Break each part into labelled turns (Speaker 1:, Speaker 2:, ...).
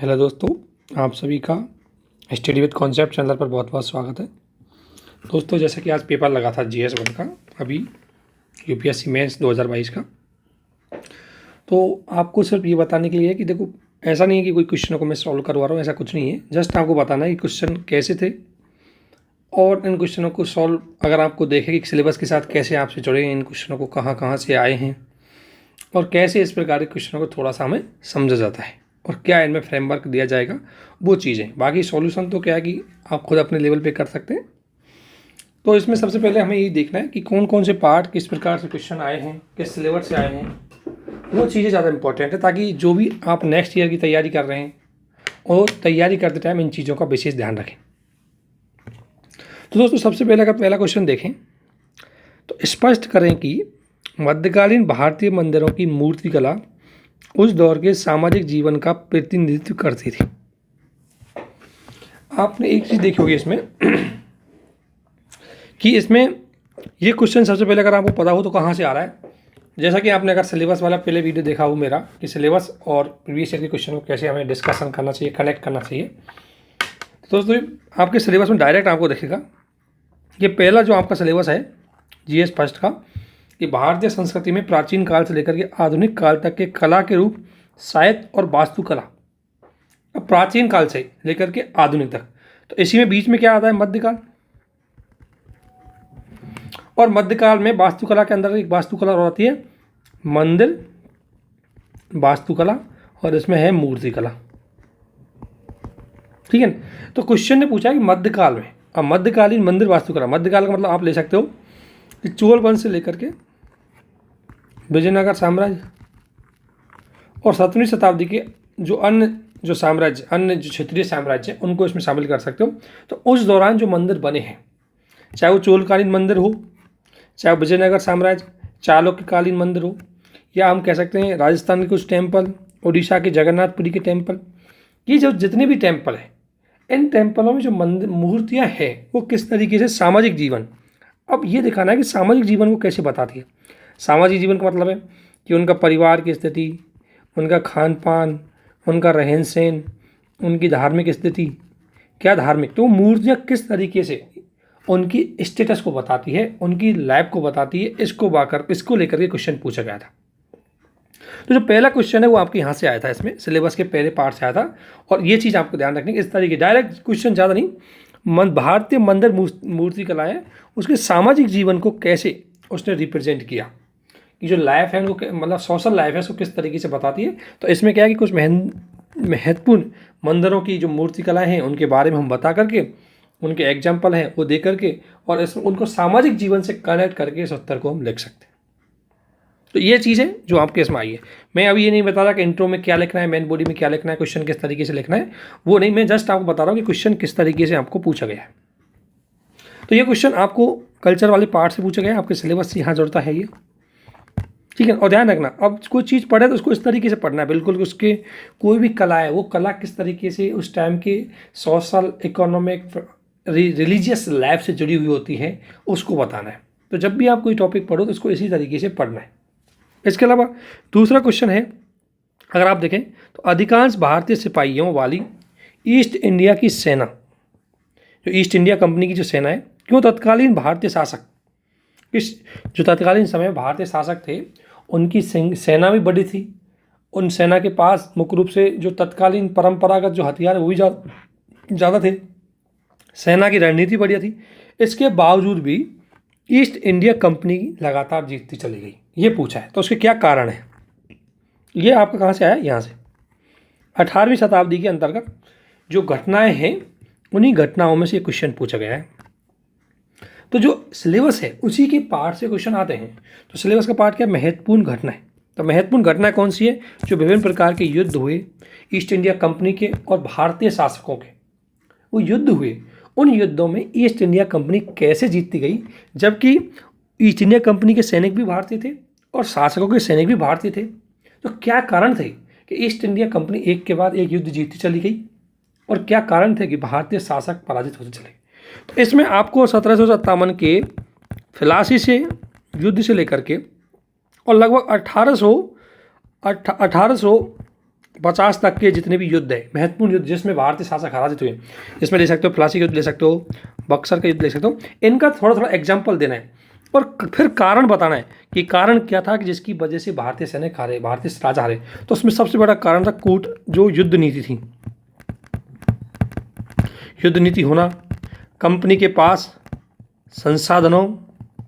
Speaker 1: Hello दोस्तों, आप सभी का स्टडी विद कॉन्सेप्ट चैनल पर बहुत बहुत स्वागत है। दोस्तों, जैसे कि आज पेपर लगा था जीएस 1 का, अभी यूपीएससी मेंस 2022 का। तो आपको सिर्फ ये बताने के लिए है कि देखो, ऐसा नहीं है कि कोई क्वेश्चनों को मैं सॉल्व करवा रहा हूँ, ऐसा कुछ नहीं है। जस्ट आपको बताना है कि क्वेश्चन कैसे थे और इन क्वेश्चनों को सॉल्व अगर आपको देखें कि सिलेबस के साथ कैसे आपसे जुड़े हैं, इन क्वेश्चनों को कहाँ कहाँ से आए हैं और कैसे इस प्रकार के क्वेश्चनों को थोड़ा सा हमें समझा जाता है और क्या इनमें फ्रेमवर्क दिया जाएगा, वो चीज़ें। बाकी सॉल्यूशन तो क्या है कि आप खुद अपने लेवल पे कर सकते हैं। तो इसमें सबसे पहले हमें यही देखना है कि कौन कौन से पार्ट किस प्रकार से क्वेश्चन आए हैं, किस सिलेबस से आए हैं, वो चीज़ें ज़्यादा इंपॉर्टेंट है, ताकि जो भी आप नेक्स्ट ईयर की तैयारी कर रहे हैं और तैयारी करते टाइम इन चीज़ों का विशेष ध्यान रखें। तो दोस्तों, सबसे पहले अगर पहला क्वेश्चन देखें तो स्पष्ट करें कि मध्यकालीन भारतीय मंदिरों की मूर्तिकला उस दौर के सामाजिक जीवन का प्रतिनिधित्व करती थी। आपने एक चीज़ देखी होगी इसमें कि इसमें ये क्वेश्चन सबसे पहले अगर आपको पता हो तो कहाँ से आ रहा है। जैसा कि आपने अगर सिलेबस वाला पहले वीडियो देखा हो मेरा कि सिलेबस और प्रीवियस ईयर के क्वेश्चन को कैसे हमें डिस्कशन करना चाहिए, कनेक्ट करना चाहिए, तो दोस्तों आपके सिलेबस में डायरेक्ट आपको दिखेगा ये पहला जो आपका सिलेबस है जीएस फर्स्ट का, कि भारतीय संस्कृति में प्राचीन काल से लेकर के आधुनिक काल तक के कला के रूप, साहित्य और वास्तुकला। अब प्राचीन काल से लेकर के आधुनिक तक, तो इसी में बीच में क्या आता है, मध्यकाल। और मध्यकाल में वास्तुकला के अंदर एक वास्तुकला और आती है मंदिर वास्तुकला, और इसमें है मूर्तिकला। ठीक है। तो क्वेश्चन ने पूछा कि मध्यकाल में, अब मध्यकालीन मंदिर वास्तुकला, मध्यकाल का मतलब आप ले सकते हो कि चोल वंश से लेकर के विजयनगर साम्राज्य और 7वीं शताब्दी के जो अन्य साम्राज्य, अन्य जो क्षेत्रीय साम्राज्य हैं, उनको इसमें शामिल कर सकते हो। तो उस दौरान जो मंदिर बने हैं, चाहे वो चोलकालीन मंदिर हो, चाहे विजयनगर साम्राज्य चालुक्यकालीन मंदिर हो, या हम कह सकते हैं राजस्थान के कुछ टेम्पल, उड़ीसा के जगन्नाथपुरी के टेम्पल, ये जो जितने भी टेम्पल हैं, इन टेम्पलों में जो मंदिर मूर्तियाँ हैं वो किस तरीके से सामाजिक जीवन, अब ये दिखाना है कि सामाजिक जीवन को कैसे बताती है। सामाजिक जीवन का मतलब है कि उनका परिवार की स्थिति, उनका खान पान, उनका रहन सहन, उनकी धार्मिक स्थिति, क्या धार्मिक, तो मूर्तियाँ किस तरीके से उनकी स्टेटस को बताती है, उनकी लाइफ को बताती है। इसको लेकर के क्वेश्चन पूछा गया था। तो जो पहला क्वेश्चन है वो आपके यहाँ से आया था, इसमें सिलेबस के पहले पार्ट से आया था। और ये चीज़ आपको ध्यान रखनी है, इस तरीके डायरेक्ट क्वेश्चन ज़्यादा नहीं, भारतीय मंदिर मूर्तिकला है उसके सामाजिक जीवन को कैसे उसने रिप्रेजेंट किया, कि जो लाइफ है उनको, मतलब सोशल लाइफ है उसको किस तरीके से बताती है। तो इसमें क्या है कि कुछ महत्वपूर्ण मंदिरों की जो मूर्तिकलाएँ हैं उनके बारे में हम बता करके, उनके एग्जाम्पल हैं वो दे करके, और इसमें उनको सामाजिक जीवन से कनेक्ट करके इस उत्तर को हम लिख सकते हैं। तो ये चीज़ है जो आपके इसमें आई है। मैं अभी ये नहीं बता रहा कि इंट्रो में क्या लिखना है, मेन बॉडी में क्या लिखना है, क्वेश्चन किस तरीके से लिखना है, वो नहीं, मैं जस्ट आपको बता रहा हूँ कि क्वेश्चन किस तरीके से आपको पूछा गया है। तो ये क्वेश्चन आपको कल्चर वाले पार्ट से पूछा गया है, आपके सिलेबस से यहाँ जुड़ता है ये। ठीक है। और ध्यान रखना, अब कोई चीज़ पढ़े तो उसको इस तरीके से पढ़ना है बिल्कुल, उसके कोई भी कला है वो कला किस तरीके से उस टाइम के सोशल, इकोनॉमिक, रिलीजियस लाइफ से जुड़ी हुई होती है, उसको बताना है। तो जब भी आप कोई टॉपिक पढ़ो तो इसको इसी तरीके से पढ़ना है। इसके अलावा दूसरा क्वेश्चन है, अगर आप देखें तो अधिकांश भारतीय सिपाहियों वाली ईस्ट इंडिया की सेना, जो ईस्ट इंडिया कंपनी की जो सेना है, क्यों तत्कालीन भारतीय शासक, जो तत्कालीन समय भारतीय शासक थे उनकी सेना भी बड़ी थी, उन सेना के पास मुख्य रूप से जो तत्कालीन परंपरागत जो हथियार वो भी ज़्यादा थे, सेना की रणनीति बढ़िया थी, इसके बावजूद भी ईस्ट इंडिया कंपनी लगातार जीतती चली गई, ये पूछा है। तो उसके क्या कारण है, ये आपका कहाँ से आया, यहाँ से 18वीं शताब्दी के अंतर्गत जो घटनाएं हैं उन्हीं घटनाओं में से क्वेश्चन पूछा गया है। तो जो सिलेबस है उसी के पार्ट से क्वेश्चन आते हैं। तो सिलेबस का पार्ट क्या, महत्वपूर्ण घटनाएं। तो महत्वपूर्ण घटनाएं कौन सी है, जो विभिन्न प्रकार के युद्ध हुए ईस्ट इंडिया कंपनी के और भारतीय शासकों के, वो युद्ध हुए, उन युद्धों में ईस्ट इंडिया कंपनी कैसे जीतती गई, जबकि ईस्ट इंडिया कंपनी के सैनिक भी भारतीय थे और शासकों के सैनिक भी भारतीय थे। तो क्या कारण थे कि ईस्ट इंडिया कंपनी एक के बाद एक युद्ध जीतती चली गई, और क्या कारण थे कि भारतीय शासक पराजित होते चले। तो इसमें आपको 1757 के फिलासी से युद्ध से लेकर के और लगभग 1800 50 तक के जितने भी युद्ध है, महत्वपूर्ण युद्ध जिसमें भारतीय शासक पराजित हुए, इसमें ले सकते हो प्लासी का युद्ध ले सकते हो, बक्सर का युद्ध ले सकते हो, इनका थोड़ा थोड़ा एग्जाम्पल देना है और फिर कारण बताना है कि कारण क्या था कि जिसकी वजह से भारतीय सैनिक हारे, भारतीय राजा हारे। तो उसमें सबसे बड़ा कारण था कूट, जो युद्ध नीति थी, युद्ध नीति होना, कंपनी के पास संसाधनों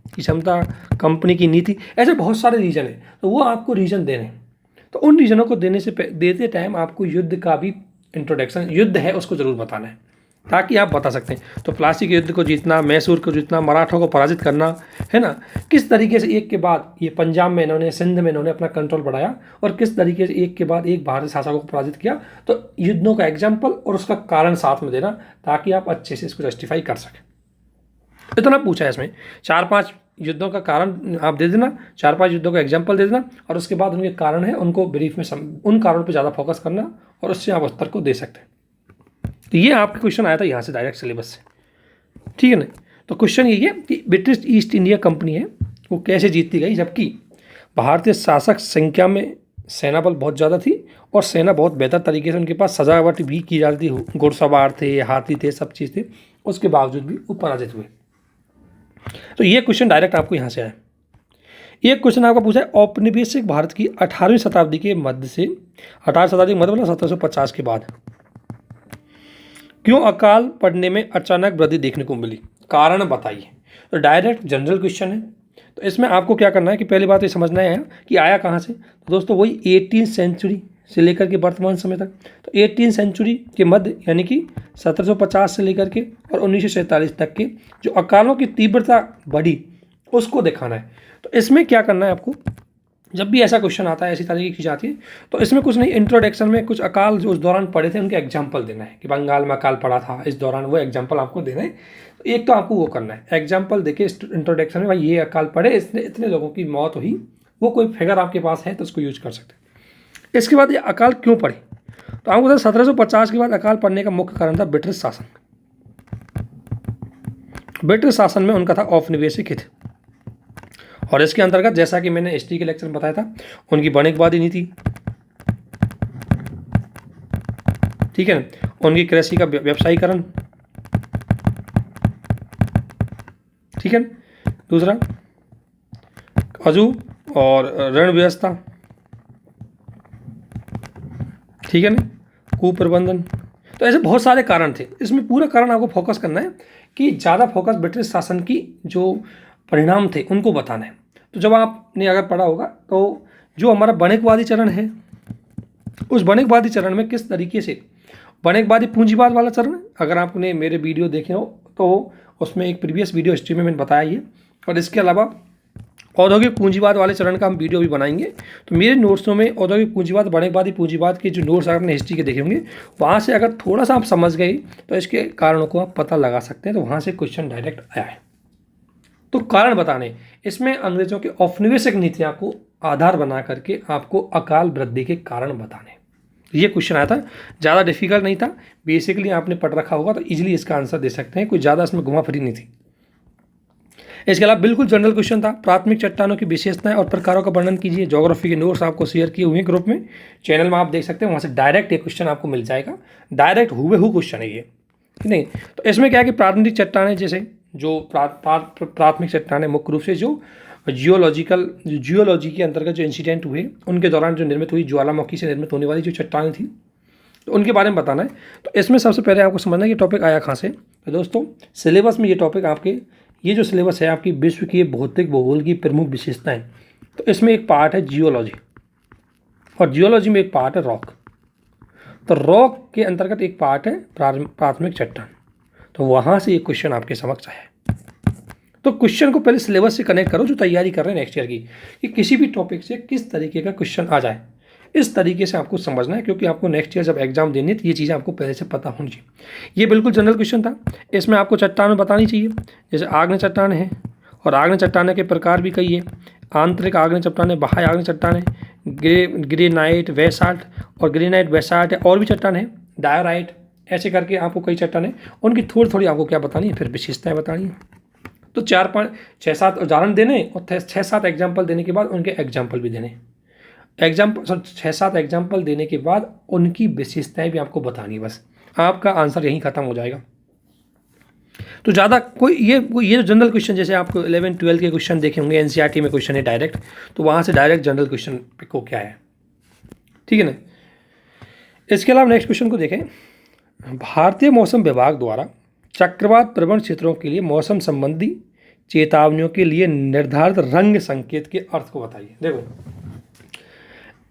Speaker 1: की क्षमता, कंपनी की नीति, ऐसे बहुत सारे रीजन है। तो वो आपको रीजन देने हैं। तो उन रीजनों को देते टाइम आपको युद्ध का भी इंट्रोडक्शन, युद्ध है उसको जरूर बताना है ताकि आप बता सकते हैं। तो प्लासी के युद्ध को जीतना, मैसूर को जीतना, मराठों को पराजित करना, है ना, किस तरीके से एक के बाद ये पंजाब में इन्होंने, सिंध में इन्होंने अपना कंट्रोल बढ़ाया और किस तरीके से एक के बाद एक भारतीय शासकों को पराजित किया। तो युद्धों का एग्जाम्पल और उसका कारण साथ में देना ताकि आप अच्छे से इसको जस्टिफाई कर सकें। इतना पूछा है इसमें, 4-5 युद्धों का कारण आप दे देना, 4-5 युद्धों का एग्जाम्पल दे देना और उसके बाद उनके कारण है उनको ब्रीफ में उन कारणों पर ज़्यादा फोकस करना और उससे आप उत्तर को दे सकते हैं। तो ये आपका क्वेश्चन आया था यहाँ से डायरेक्ट सिलेबस से, ठीक है ना। तो क्वेश्चन ये है कि ब्रिटिश ईस्ट इंडिया कंपनी है वो कैसे जीतती गई, जबकि भारतीय शासक संख्या में सेना बल बहुत ज़्यादा थी और सेना बहुत बेहतर तरीके से, उनके पास सजावट भी की जाती थी, घुड़सवार थे, हाथी थे, सब चीज़ थे, उसके बावजूद भी वो पराजित हुए। तो ये क्वेश्चन डायरेक्ट आपको यहाँ से आया। एक क्वेश्चन आपका पूछा है, औपनिवेशिक भारत की 18वीं शताब्दी के मध्य से 18वीं शताब्दी के मध्य मतलब 1750 के बाद क्यों अकाल पड़ने में अचानक वृद्धि देखने को मिली, कारण बताइए। तो डायरेक्ट जनरल क्वेश्चन है। तो इसमें आपको क्या करना है कि पहली बात ये समझना है कि आया कहाँ से। तो दोस्तों वही 18वीं सेंचुरी से लेकर के वर्तमान समय तक। तो 18वीं सेंचुरी के मध्य यानी कि 1750 से लेकर के और 1947 तक के जो अकालों की तीव्रता बढ़ी उसको दिखाना है। तो इसमें क्या करना है आपको, जब भी ऐसा क्वेश्चन आता है, ऐसी तरीके की जाती है, तो इसमें कुछ नहीं, इंट्रोडक्शन में कुछ अकाल जो उस दौरान पड़े थे उनके एग्जाम्पल देना है कि बंगाल में अकाल पड़ा था इस दौरान, वो एग्जाम्पल आपको देना है। तो एक तो आपको वो करना है, एग्जाम्पल देखिए इंट्रोडक्शन में, भाई ये अकाल पड़े, इसने इतने लोगों की मौत हुई, वो कोई फिगर आपके पास है तो उसको यूज कर सकते हैं। इसके बाद ये अकाल क्यों पड़े, तो आपको बता 1750 के बाद अकाल पड़ने का मुख्य कारण था ब्रिटिश शासन। ब्रिटिश शासन में उनका था औपनिवेशिक हित और इसके अंतर्गत जैसा कि मैंने हिस्ट्री के लेक्चर में बताया था, उनकी वणिकवादी नीति, ठीक है ना, उनकी कृषि का व्यवसायीकरण, ठीक है ना, दूसरा खजू और ऋण व्यवस्था, ठीक है ना, कुप्रबंधन। तो ऐसे बहुत सारे कारण थे। इसमें पूरा कारण आपको फोकस करना है कि ज़्यादा फोकस ब्रिटिश शासन की जो परिणाम थे उनको बताना है। तो जब आपने अगर पढ़ा होगा तो जो हमारा वणिकवादी चरण है, उस वणिकवादी चरण में किस तरीके से वणिकवादी पूंजीवाद वाला चरण, अगर आपने मेरे वीडियो देखे हो तो उसमें एक प्रीवियस वीडियो हिस्ट्री में मैंने बताया ये। और इसके अलावा औद्योगिक पूंजीवाद वाले चरण का हम वीडियो भी बनाएंगे। तो मेरे नोट्सों में औद्योगिक पूंजीवाद, वणिकवादी पूंजीवाद के जो नोट्स आपने हिस्ट्री के देखे होंगे, वहाँ से अगर थोड़ा सा आप समझ गए तो इसके कारणों को आप पता लगा सकते हैं। तो वहाँ से क्वेश्चन डायरेक्ट आया है। तो कारण बताने, इसमें अंग्रेजों के औपनिवेशिक नीतियाँ को आधार बना करके आपको अकाल वृद्धि के कारण बताने, ये क्वेश्चन आया था। ज़्यादा डिफिकल्ट नहीं था, बेसिकली आपने पढ़ रखा होगा तो इजीली इसका आंसर दे सकते हैं, कोई ज़्यादा इसमें घुमा फिरी नहीं थी। इसके अलावा बिल्कुल जनरल क्वेश्चन था, प्राथमिक चट्टानों की विशेषताएं और प्रकारों का वर्णन कीजिए। ज्योग्राफी के नोट्स आपको शेयर किए हुए हैं ग्रुप में, चैनल में आप देख सकते हैं, वहाँ से डायरेक्ट ये क्वेश्चन आपको मिल जाएगा। डायरेक्ट हुबहू क्वेश्चन है ये, ठीक नहीं। तो इसमें क्या है कि प्राथमिक चट्टानें, जैसे जो प्राथमिक चट्टानें मुख्य रूप से जो जियोलॉजी के अंतर्गत जो इंसिडेंट हुए उनके दौरान जो निर्मित हुई, ज्वालामुखी से निर्मित होने वाली जो चट्टानें थी, तो उनके बारे में बताना है। तो इसमें सबसे पहले आपको समझना है कि टॉपिक आया कहाँ से। तो दोस्तों सिलेबस में ये टॉपिक आपके, ये जो सिलेबस है आपकी विश्व की भौतिक भूगोल की प्रमुख विशेषताएं, तो इसमें एक पार्ट है जियोलॉजी और जियोलॉजी में एक पार्ट है रॉक। तो रॉक के अंतर्गत एक पार्ट है प्राथमिक चट्टान। तो वहाँ से ये क्वेश्चन आपके समक्ष आया है। तो क्वेश्चन को पहले सिलेबस से कनेक्ट करो जो तैयारी कर रहे हैं नेक्स्ट ईयर की, कि किसी भी टॉपिक से किस तरीके का क्वेश्चन आ जाए, इस तरीके से आपको समझना है, क्योंकि आपको नेक्स्ट ईयर जब एग्जाम देनी है तो ये चीज़ें आपको पहले से पता होनी चाहिए। ये बिल्कुल जनरल क्वेश्चन था। इसमें आपको चट्टानें बतानी चाहिए, जैसे आग्नेय चट्टानें हैं और आग्नेय चट्टानें के प्रकार भी कई है, आंतरिक आग्नेय चट्टानें, बाह्य आग्नेय चट्टानें, ग्रेनाइट, बेसाल्ट और ग्रेनाइट, बेसाल्ट है, और भी चट्टान है, डायोराइट, ऐसे करके आपको कई चट्टानें, उनकी थोड़ी थोड़ी आपको क्या बतानी है, फिर विशेषताएं बतानी है। तो 4, 5, 6, 7 उदाहरण देने और 6, 7 एग्जाम्पल देने के बाद उनके एग्जाम्पल भी देने। एग्जाम्पल 6-7 एग्जाम्पल देने के बाद उनकी विशेषताएं भी आपको बतानी, बस आपका आंसर यहीं खत्म हो जाएगा। तो ज़्यादा कोई ये जनरल क्वेश्चन जैसे आपको 11-12 के क्वेश्चन देखे होंगे, एनसीईआरटी में क्वेश्चन है डायरेक्ट, तो वहाँ से डायरेक्ट जनरल क्वेश्चन को क्या है, ठीक है ना। इसके अलावा नेक्स्ट क्वेश्चन को देखें। भारतीय मौसम विभाग द्वारा चक्रवात प्रवण क्षेत्रों के लिए मौसम संबंधी चेतावनियों के लिए निर्धारित रंग संकेत के अर्थ को बताइए। देखो,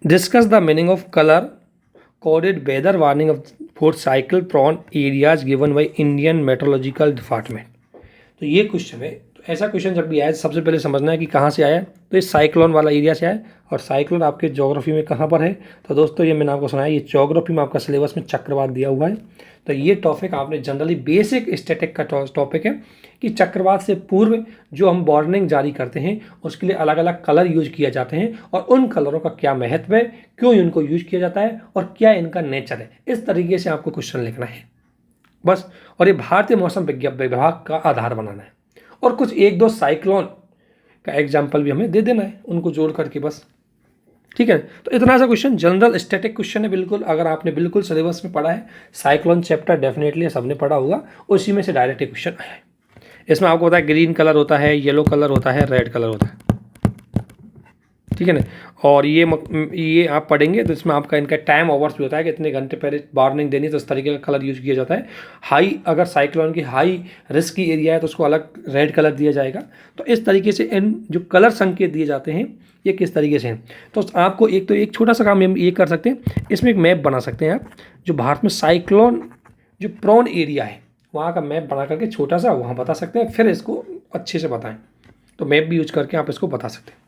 Speaker 1: discuss the meaning of colour coded weather warning for cyclone prone areas given by Indian meteorological department. तो ये क्वेश्चन है। तो ऐसा क्वेश्चन जब भी आया सबसे पहले समझना है कि कहाँ से आया। तो ये साइक्लोन वाला एरिया से आया, और साइक्लोन आपके ज्योग्राफी में कहाँ पर है। तो दोस्तों ये मैंने आपको सुनाया, ये ज्योग्राफी में आपका सिलेबस में चक्रवात दिया हुआ है। तो ये टॉपिक आपने जनरली बेसिक स्टैटिक का टॉपिक है कि चक्रवात से पूर्व जो हम वार्निंग जारी करते हैं उसके लिए अलग अलग कलर यूज किए जाते हैं, और उन कलरों का क्या महत्व है, क्यों इनको यूज किया जाता है, और क्या इनका नेचर है। इस तरीके से आपको क्वेश्चन लिखना है बस। और ये भारतीय मौसम विभाग का आधार बनाना है, और कुछ 1-2 साइक्लोन का एग्जाम्पल भी हमें दे देना है उनको जोड़ करके, बस ठीक है। तो इतना सा क्वेश्चन जनरल स्टैटिक क्वेश्चन है बिल्कुल। अगर आपने बिल्कुल सिलेबस में पढ़ा है, साइक्लोन चैप्टर डेफिनेटली सबने पढ़ा होगा, उसी में से डायरेक्ट क्वेश्चन आया है। इसमें आपको पता है ग्रीन कलर होता है, येलो कलर होता है, रेड कलर होता है, ठीक है ना। और ये आप पढ़ेंगे तो इसमें आपका इनका टाइम ओवर्स भी होता है कि इतने घंटे पहले वार्निंग देनी, तो इस तरीके का कलर यूज किया जाता है। हाई, अगर साइक्लोन की हाई रिस्क की एरिया है तो उसको अलग रेड कलर दिया जाएगा। तो इस तरीके से इन जो कलर संकेत दिए जाते हैं ये किस तरीके से हैं। तो आपको एक छोटा सा काम हम ये कर सकते हैं, इसमें एक मैप बना सकते हैं आप, जो भारत में साइक्लोन जो प्रोन एरिया है वहाँ का मैप बना करके छोटा सा वहाँ बता सकते हैं, फिर इसको अच्छे से बताएं। तो मैप भी यूज करके आप इसको बता सकते हैं।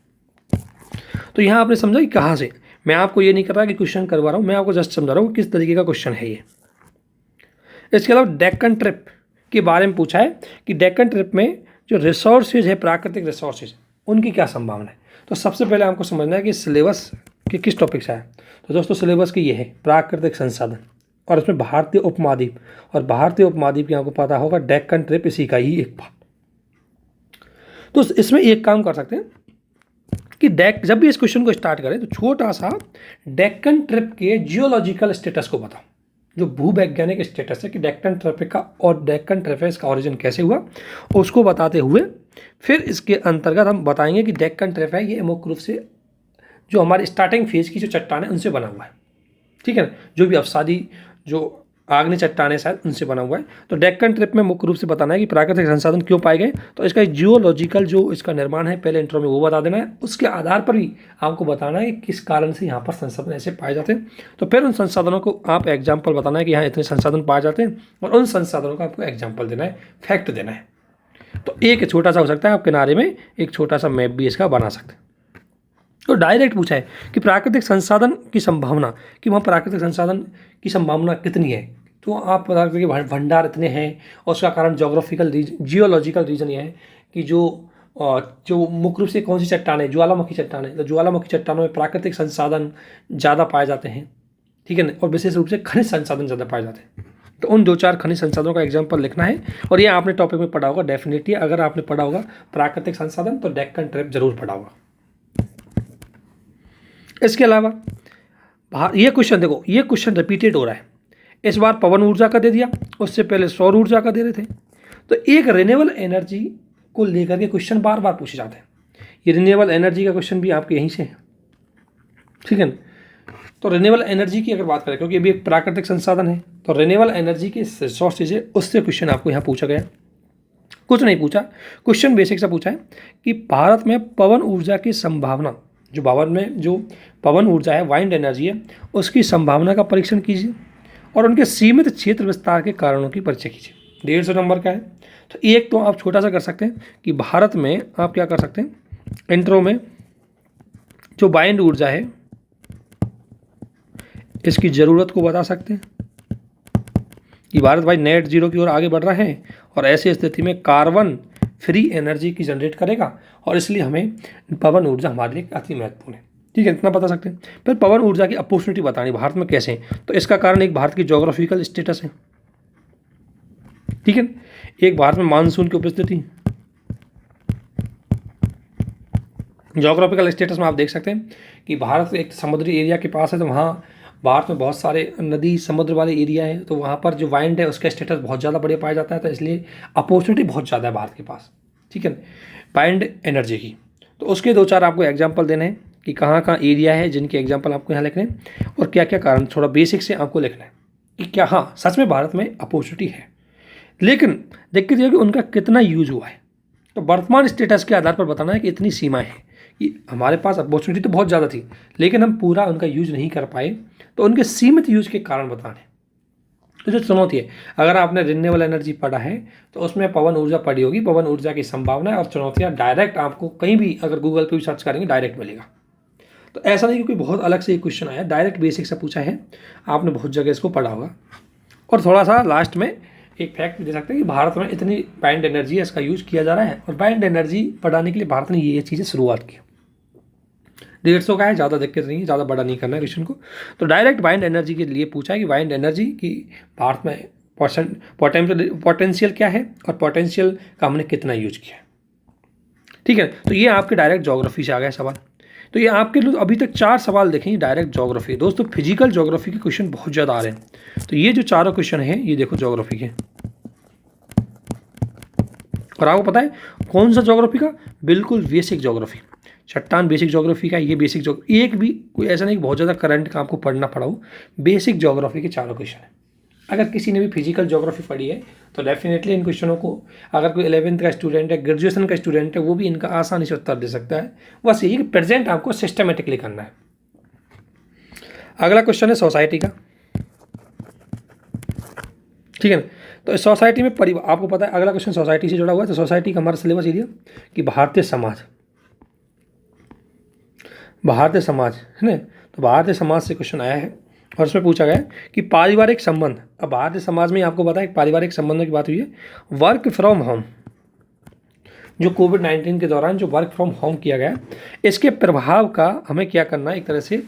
Speaker 1: तो यहाँ आपने समझा कि कहाँ से, मैं आपको ये नहीं कर रहा कि क्वेश्चन करवा रहा हूँ, मैं आपको जस्ट समझा रहा हूँ किस तरीके का क्वेश्चन है ये। इसके अलावा डेक्कन ट्रिप के बारे में पूछा है कि डेक्कन ट्रिप में जो रिसोर्सेज है, प्राकृतिक रिसोर्सेज, उनकी क्या संभावना है। तो सबसे पहले आपको समझना है कि सिलेबस के किस टॉपिक से आया। तो दोस्तों सिलेबस की ये है प्राकृतिक संसाधन, और उसमें भारतीय उपमहाद्वीप, और भारतीय उपमहाद्वीप की आपको पता होगा डेक्कन ट्रिप इसी का ही एक भाग। तो इसमें एक काम कर सकते हैं कि जब भी इस क्वेश्चन को स्टार्ट करें तो छोटा सा डेक्कन ट्रिप के जियोलॉजिकल स्टेटस को बताओ, जो भूवैज्ञानिक स्टेटस है कि डेक्कन ट्रिप का और डेक्कन ट्रिप का ओरिजिन कैसे हुआ, उसको बताते हुए फिर इसके अंतर्गत हम बताएंगे कि डेक्कन ट्रिप है ये मुख्य रूप से जो हमारे स्टार्टिंग फेज की जो चट्टान है उनसे बना हुआ है, ठीक है ना। जो भी अवसादी जो आग्नेय चट्टान है शायद उनसे बना हुआ है। तो डेक्कन ट्रिप में मुख्य रूप से बताना है कि प्राकृतिक संसाधन क्यों पाए गए, तो इसका जियोलॉजिकल जो इसका निर्माण है पहले इंट्रो में वो बता देना है। उसके आधार पर भी आपको बताना है कि किस कारण से यहाँ पर संसाधन ऐसे पाए जाते हैं। तो फिर उन संसाधनों को आप एग्जाम्पल बताना है कि यहाँ इतने संसाधन पाए जाते हैं, और उन संसाधनों का आपको एग्जाम्पल देना है, फैक्ट देना है। तो एक छोटा सा हो सकता है, आप किनारे में एक छोटा सा मैप भी इसका बना सकते हैं। तो डायरेक्ट पूछा है कि प्राकृतिक संसाधन की संभावना, कि वहाँ प्राकृतिक संसाधन की संभावना कितनी है। तो आप बता सकते हैं कि भंडार इतने हैं, और उसका कारण जोग्राफिकल जियोलॉजिकल रीजन ये है कि जो मुख्य रूप से कौन सी चट्टान है, ज्वालामुखी चट्टान है। तो ज्वालामुखी चट्टानों में प्राकृतिक संसाधन ज़्यादा पाए जाते हैं, ठीक है ना, और विशेष रूप से खनिज संसाधन ज़्यादा पाए जाते हैं। तो उन 2-4 खनिज संसाधनों का एग्जाम्पल लिखना है, और ये आपने टॉपिक में पढ़ा होगा डेफिनेटली। अगर आपने पढ़ा होगा प्राकृतिक संसाधन तो डेक्कन ट्रिप जरूर पढ़ा होगा। इसके अलावा ये क्वेश्चन देखो, ये क्वेश्चन रिपीटेड हो रहा है। इस बार पवन ऊर्जा का दे दिया, उससे पहले सौर ऊर्जा का दे रहे थे। तो एक रिन्यूएबल एनर्जी को लेकर के क्वेश्चन बार बार पूछे जाते हैं। ये रिन्यूएबल एनर्जी का क्वेश्चन भी आपके यहीं से है, ठीक है ना। तो रिन्यूएबल एनर्जी की अगर बात करें, क्योंकि अभी एक प्राकृतिक संसाधन है, तो रिन्यूएबल एनर्जी के रिसोर्सेज है, उससे क्वेश्चन आपको यहाँ पूछा गया। कुछ नहीं पूछा, क्वेश्चन बेसिक सा पूछा है कि भारत में पवन ऊर्जा की संभावना, जो भारत में जो पवन ऊर्जा है, वाइंड एनर्जी है, उसकी संभावना का परीक्षण कीजिए, और उनके सीमित क्षेत्र विस्तार के कारणों की परिचय कीजिए। 150 नंबर का है। तो एक तो आप छोटा सा कर सकते हैं कि भारत में आप क्या कर सकते हैं, इंट्रो में जो वाइंड ऊर्जा है इसकी ज़रूरत को बता सकते हैं कि भारत भाई नेट जीरो की ओर आगे बढ़ रहा है, और ऐसी स्थिति में कार्बन फ्री एनर्जी की जनरेट करेगा, और इसलिए हमें पवन ऊर्जा हमारे लिए अति महत्वपूर्ण है, ठीक है, इतना बता सकते हैं। फिर पवन ऊर्जा की अपॉर्चुनिटी बतानी भारत में कैसे है। तो इसका कारण एक भारत की ज्योग्राफिकल स्टेटस है, ठीक है, एक भारत में मानसून की उपस्थिति, जोग्राफिकल स्टेटस में आप देख सकते हैं कि भारत एक समुद्री एरिया के पास है, तो वहाँ भारत में बहुत सारे नदी समुद्र वाले एरिया है, तो वहाँ पर जो वाइंड है उसका स्टेटस बहुत ज़्यादा बढ़िया पाया जाता है, तो इसलिए अपॉर्चुनिटी बहुत ज़्यादा है भारत के पास, ठीक है। वाइंड एनर्जी की तो उसके 2-4 आपको एग्जाम्पल देने हैं कि कहाँ कहाँ एरिया है जिनके एग्जाम्पल आपको यहाँ लिखने हैं और क्या क्या कारण, थोड़ा बेसिक से आपको लिखना है कि क्या हाँ सच में भारत में अपॉर्चुनिटी है, लेकिन दिक्कत यह है कि उनका कितना यूज हुआ है। तो वर्तमान स्टेटस के आधार पर बताना है कि इतनी सीमाएं हैं कि हमारे पास अपॉर्चुनिटी तो बहुत ज़्यादा थी लेकिन हम पूरा उनका यूज नहीं कर पाए, तो उनके सीमित यूज के कारण बताने। तो जो चुनौती है, अगर आपने रिन्यूएबल एनर्जी पढ़ा है तो उसमें पवन ऊर्जा पढ़ी होगी, पवन ऊर्जा की संभावना और चुनौतियाँ डायरेक्ट आपको कहीं भी अगर गूगल पे भी सर्च करेंगे डायरेक्ट मिलेगा। तो ऐसा नहीं कि कोई बहुत अलग से एक क्वेश्चन आया, डायरेक्ट बेसिक से पूछा है, आपने बहुत जगह इसको पढ़ा होगा। और थोड़ा सा लास्ट में एक फैक्ट दे सकते हैं कि भारत में इतनी वाइंड एनर्जी है, इसका यूज किया जा रहा है, और वाइंड एनर्जी बढ़ाने के लिए भारत ने ये चीज़ें शुरुआत की। 150 का है, ज़्यादा दिक्कत नहीं है, ज़्यादा बड़ा नहीं करना है क्वेश्चन को। तो डायरेक्ट वाइंड एनर्जी के लिए पूछा है कि वाइंड एनर्जी की भारत में पोटेंशियल क्या है और पोटेंशियल का हमने कितना यूज किया है, ठीक है। तो ये आपके डायरेक्ट ज्योग्राफी से आ गया सवाल। तो ये आपके लिए अभी तक 4 सवाल देखेंगे डायरेक्ट ज्योग्राफी। दोस्तों फिजिकल ज्योग्राफी के क्वेश्चन बहुत ज़्यादा आ रहे हैं, तो ये जो चारों क्वेश्चन हैं ये देखो ज्योग्राफी के, और आपको पता है कौन सा ज्योग्राफी का, बिल्कुल बेसिक ज्योग्राफी, चट्टान बेसिक ज्योग्राफी का, ये बेसिक ज्योग्राफी, एक भी कोई ऐसा नहीं बहुत ज़्यादा करंट का आपको पढ़ना पड़ा हो, बेसिक ज्योग्राफी के चारों क्वेश्चन है। अगर किसी ने भी फिजिकल ज्योग्राफी पढ़ी है तो डेफिनेटली इन क्वेश्चनों को, अगर कोई 11th का स्टूडेंट है, ग्रेजुएशन का स्टूडेंट है, वो भी इनका आसानी से उत्तर दे सकता है। बस यही कि प्रेजेंट आपको सिस्टमेटिकली करना है। अगला क्वेश्चन है सोसाइटी का, ठीक है ना। तो इस सोसाइटी में परिवार, आपको पता है अगला क्वेश्चन सोसाइटी से जुड़ा हुआ है, तो सोसाइटी का हमारा सिलेबस एरिया कि भारतीय समाज, भारतीय समाज है ना। तो भारतीय समाज से क्वेश्चन आया है और उसमें पूछा गया है कि पारिवारिक संबंध, अब भारतीय समाज में आपको पता है पारिवारिक संबंधों की बात हुई है। वर्क फ्रॉम होम, जो कोविड-19 के दौरान जो वर्क फ्रॉम होम किया गया, इसके प्रभाव का हमें क्या करना है, एक तरह से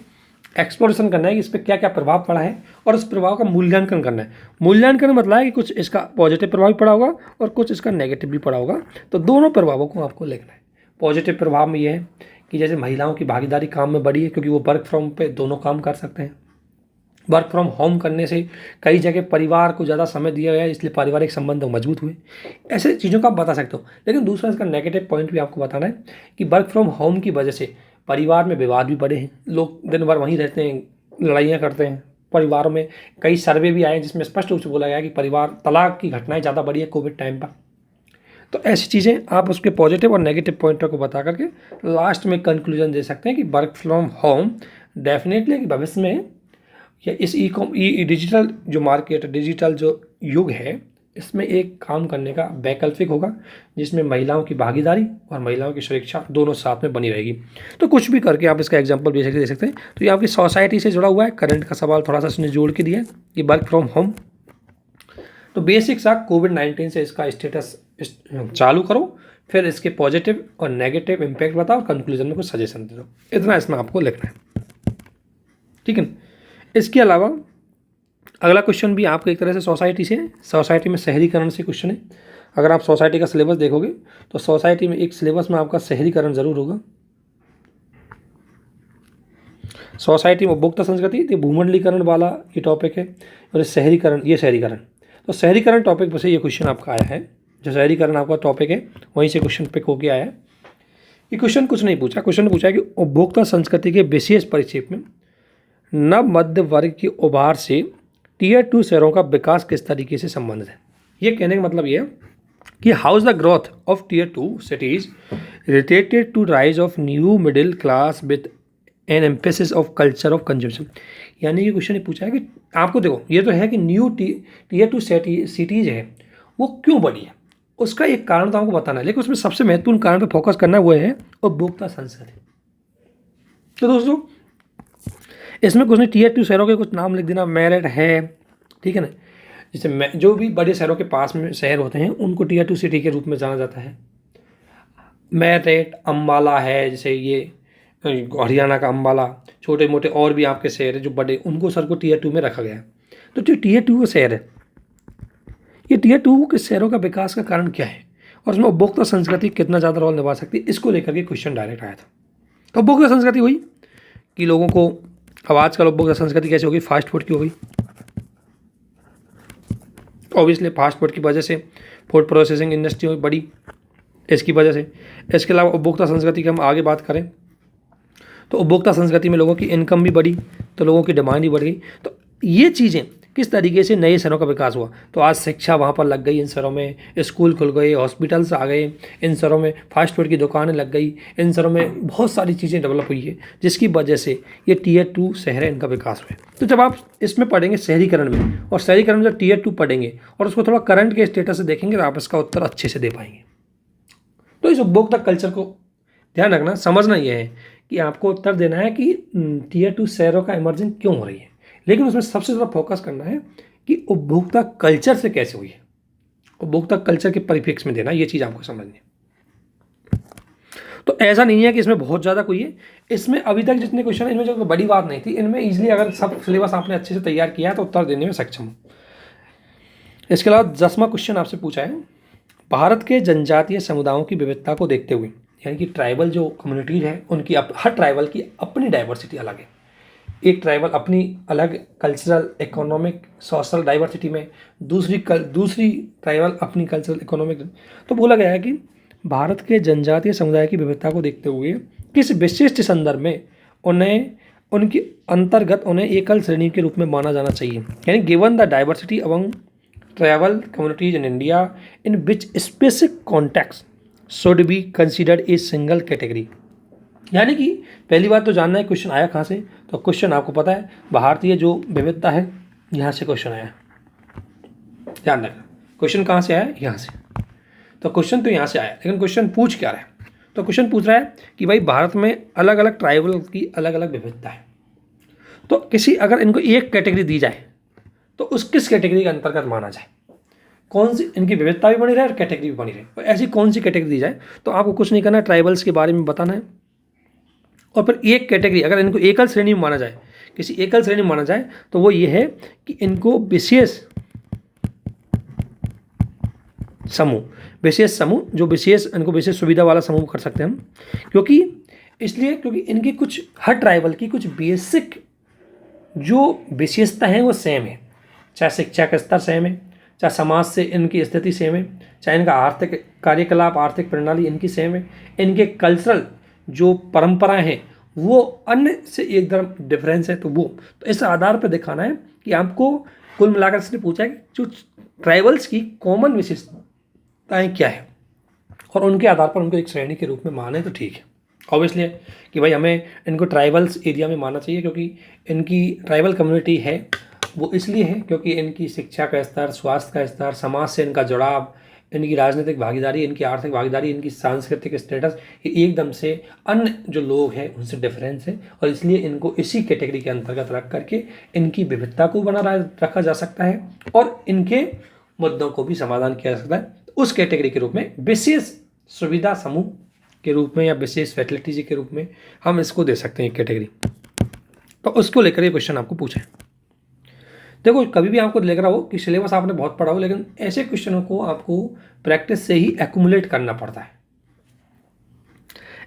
Speaker 1: एक्सप्लोरेशन करना है कि इस पर क्या क्या प्रभाव पड़ा है और उस प्रभाव का मूल्यांकन करना है। मूल्यांकन मतलब है कि कुछ इसका पॉजिटिव प्रभाव पड़ा होगा और कुछ इसका नेगेटिव भी पड़ा होगा, तो दोनों प्रभावों को आपको लिखना है। पॉजिटिव प्रभाव में यह है कि जैसे महिलाओं की भागीदारी काम में बढ़ी है, क्योंकि वो वर्क फ्रॉम पे दोनों काम कर सकते हैं। वर्क फ्रॉम होम करने से कई जगह परिवार को ज़्यादा समय दिया गया, इसलिए पारिवारिक संबंध मजबूत हुए। ऐसे चीज़ों को आप बता सकते हो। लेकिन दूसरा इसका नेगेटिव पॉइंट भी आपको बताना है कि वर्क फ्रॉम होम की वजह से परिवार में विवाद भी बढ़े हैं, लोग दिन भर वहीं रहते हैं, लड़ाइयाँ करते हैं परिवारों में। कई सर्वे भी आए जिसमें स्पष्ट रूप से बोला गया कि परिवार तलाक की घटनाएं ज़्यादा बढ़ी है कोविड टाइम पर। तो ऐसी चीज़ें आप उसके पॉजिटिव और नेगेटिव पॉइंटों को बता करके लास्ट में कंक्लूजन दे सकते हैं कि वर्क फ्रॉम होम डेफिनेटली कि भविष्य में या इस ई डिजिटल जो मार्केट, डिजिटल जो युग है, इसमें एक काम करने का वैकल्पिक होगा जिसमें महिलाओं की भागीदारी और महिलाओं की सुरक्षा दोनों साथ में बनी रहेगी। तो कुछ भी करके आप इसका एग्जांपल बेसिकली दे सकते हैं। तो ये आपकी सोसाइटी से जुड़ा हुआ है, करंट का सवाल थोड़ा सा उसने जोड़ के दिया है कि वर्क फ्रॉम होम। तो बेसिक सा कोविड-19 से इसका स्टेटस चालू करो, फिर इसके पॉजिटिव और नेगेटिव इम्पैक्ट बताओ, कंक्लूजन में कुछ सजेशन दे दो, इतना इसमें आपको लिखना है, ठीक है। इसके अलावा अगला क्वेश्चन भी आपको एक तरह से सोसाइटी से, सोसाइटी में शहरीकरण से क्वेश्चन है। अगर आप सोसाइटी का सिलेबस देखोगे तो सोसाइटी में एक सिलेबस में आपका शहरीकरण जरूर होगा। सोसाइटी में उपभोक्ता संस्कृति, तो भूमंडलीकरण वाला ये टॉपिक है, और शहरीकरण, ये शहरीकरण। तो शहरीकरण टॉपिक पर से ये क्वेश्चन आपका आया है, जो शहरीकरण आपका टॉपिक है वहीं से क्वेश्चन पिक होके आया है। ये क्वेश्चन कुछ नहीं पूछा, क्वेश्चन पूछा है कि उपभोक्ता संस्कृति के विशेष परिक्षेप में नव मध्य वर्ग के उभार से टीयर 2 शहरों का विकास किस तरीके से संबंधित है। ये कहने का मतलब ये है कि how is the growth of tier 2 cities related to rise of new middle class with an emphasis of culture of consumption. यानी ये क्वेश्चन पूछा है कि आपको देखो, ये तो है कि न्यू टीयर 2 सिटीज है वो क्यों बढ़ी है, उसका एक कारण तो आपको बताना है, लेकिन उसमें सबसे महत्वपूर्ण कारण पर फोकस करना वो है उपभोक्ता संस्कृति। तो दोस्तों इसमें कुछ नहीं, टीयर 2 शहरों के कुछ नाम लिख देना, मेरठ है, ठीक है ना। जैसे जो भी बड़े शहरों के पास में शहर होते हैं उनको टीयर 2 सिटी के रूप में जाना जाता है। मेरठ, अम्बाला है, जैसे ये हरियाणा का अम्बाला, छोटे मोटे और भी आपके शहर है जो बड़े, उनको सर को टीयर 2 में रखा गया है। तो जो टीयर 2 का शहर है, ये टीयर 2 के शहरों का विकास का कारण क्या है और उसमें उपभोक्ता संस्कृति कितना ज़्यादा रोल निभा सकती है, इसको लेकर के क्वेश्चन डायरेक्ट आया था। तो उपभोक्ता संस्कृति हुई कि लोगों को, अब आजकल उपभोक्ता संस्कृति कैसे होगी, फास्ट फूड की हो गई। ऑब्वियसली फास्ट फूड की वजह से फूड प्रोसेसिंग इंडस्ट्री बड़ी, इसकी वजह से। इसके अलावा उपभोक्ता संस्कृति की हम आगे बात करें तो उपभोक्ता संस्कृति में लोगों की इनकम भी बढ़ी, तो लोगों की डिमांड भी बढ़ गई। तो ये चीज़ें किस तरीके से नए शहरों का विकास हुआ, तो आज शिक्षा वहाँ पर लग गई, इन शहरों में स्कूल खुल गए, हॉस्पिटल्स आ गए, इन शहरों में फास्ट फूड की दुकानें लग गई, इन शहरों में बहुत सारी चीज़ें डेवलप हुई है, जिसकी वजह से ये Tier 2 शहर है, इनका विकास हुआ है। तो जब आप इसमें पढ़ेंगे शहरीकरण में, और शहरीकरण में जब Tier 2 पढ़ेंगे और उसको थोड़ा करंट के स्टेटस से देखेंगे तो आप इसका उत्तर अच्छे से दे पाएंगे। तो इस उपभोक्ता कल्चर को ध्यान रखना, समझना यह है कि आपको उत्तर देना है कि Tier 2 शहरों का इमर्जिंग क्यों हो रही है, लेकिन उसमें सबसे ज़्यादा फोकस करना है कि उपभोक्ता कल्चर से कैसे हुई है, उपभोक्ता कल्चर के परिप्रेक्ष्य में देना, ये चीज़ आपको समझनी है। तो ऐसा नहीं है कि इसमें बहुत ज़्यादा कोई है, इसमें अभी तक जितने क्वेश्चन है इनमें जो बड़ी बात नहीं थी, इनमें ईजिली अगर सब सिलेबस आपने अच्छे से तैयार किया है तो उत्तर देने में सक्षम हो। इसके अलावा 10वां क्वेश्चन आपसे पूछा है, भारत के जनजातीय समुदायों की विविधता को देखते हुए, यानी कि ट्राइबल जो कम्युनिटीज़ हैं उनकी हर ट्राइबल की अपनी डाइवर्सिटी अलग है। एक ट्राइबल अपनी अलग कल्चरल, इकोनॉमिक, सोशल डाइवर्सिटी में, दूसरी ट्राइबल अपनी कल्चरल, इकोनॉमिक। तो बोला गया है कि भारत के जनजातीय समुदाय की विविधता को देखते हुए किस विशिष्ट संदर्भ में उन्हें उनकी अंतर्गत उन्हें एकल श्रेणी के रूप में माना जाना चाहिए, यानी given the diversity among tribal communities in India in which specific context should be considered a single category. यानी कि पहली बात तो जानना है क्वेश्चन आया कहाँ से, तो क्वेश्चन आपको पता है भारतीय जो विविधता है यहाँ से क्वेश्चन आया, ध्यान रखना क्वेश्चन कहाँ से आया, यहाँ से। तो क्वेश्चन तो यहाँ से आया, लेकिन क्वेश्चन पूछ क्या रहा है, तो क्वेश्चन पूछ रहा है कि भाई भारत में अलग अलग ट्राइबल की अलग अलग विविधता है, तो किसी अगर इनको एक कैटेगरी दी जाए तो उस किस कैटेगरी के अंतर्गत माना जाए, कौन सी इनकी विविधता भी बनी रहे और कैटेगरी भी बनी रहे, तो ऐसी कौन सी कैटेगरी दी जाए। तो आपको कुछ नहीं करना है, ट्राइबल्स के बारे में बताना है, और फिर एक कैटेगरी अगर इनको एकल श्रेणी में माना जाए, किसी एकल श्रेणी में माना जाए तो वो ये है कि इनको विशेष समूह जो विशेष इनको विशेष सुविधा वाला समूह कर सकते हैं हम, क्योंकि इनकी कुछ हर ट्राइबल की कुछ बेसिक जो विशेषता है वो सेम है, चाहे शिक्षा का स्तर सेम है, चाहे समाज से इनकी स्थिति सेम है, चाहे इनका आर्थिक कार्यकलाप, आर्थिक प्रणाली इनकी सेम है, इनके कल्चरल जो परंपराएं हैं वो अन्य से एकदम डिफरेंस है। तो इस आधार पर दिखाना है कि आपको कुल मिलाकर इसने पूछा है कि जो ट्राइबल्स की कॉमन विशेषताएं क्या है और उनके आधार पर उनको एक श्रेणी के रूप में माने तो ठीक है। ऑब्वियसली है कि भाई हमें इनको ट्राइबल्स एरिया में मानना चाहिए, क्योंकि इनकी ट्राइबल कम्युनिटी है वो इसलिए है क्योंकि इनकी शिक्षा का स्तर, स्वास्थ्य का स्तर, समाज से इनका जुड़ाव, इनकी राजनीतिक भागीदारी, इनकी आर्थिक भागीदारी, इनकी सांस्कृतिक स्टेटस, ये एकदम से अन्य जो लोग हैं उनसे डिफरेंस है, और इसलिए इनको इसी कैटेगरी के अंतर्गत रख करके इनकी विविधता को रखा जा सकता है और इनके मुद्दों को भी समाधान किया जा सकता है। उस कैटेगरी के रूप में विशेष सुविधा समूह के रूप में या विशेष फैसिलिटीज के रूप में हम इसको दे सकते हैं एक कैटेगरी। तो उसको लेकर ये क्वेश्चन आपको पूछे। देखो कभी भी आपको लग रहा हो कि सिलेबस आपने बहुत पढ़ा हो, लेकिन ऐसे क्वेश्चनों को आपको प्रैक्टिस से ही एक्यूमुलेट करना पड़ता है।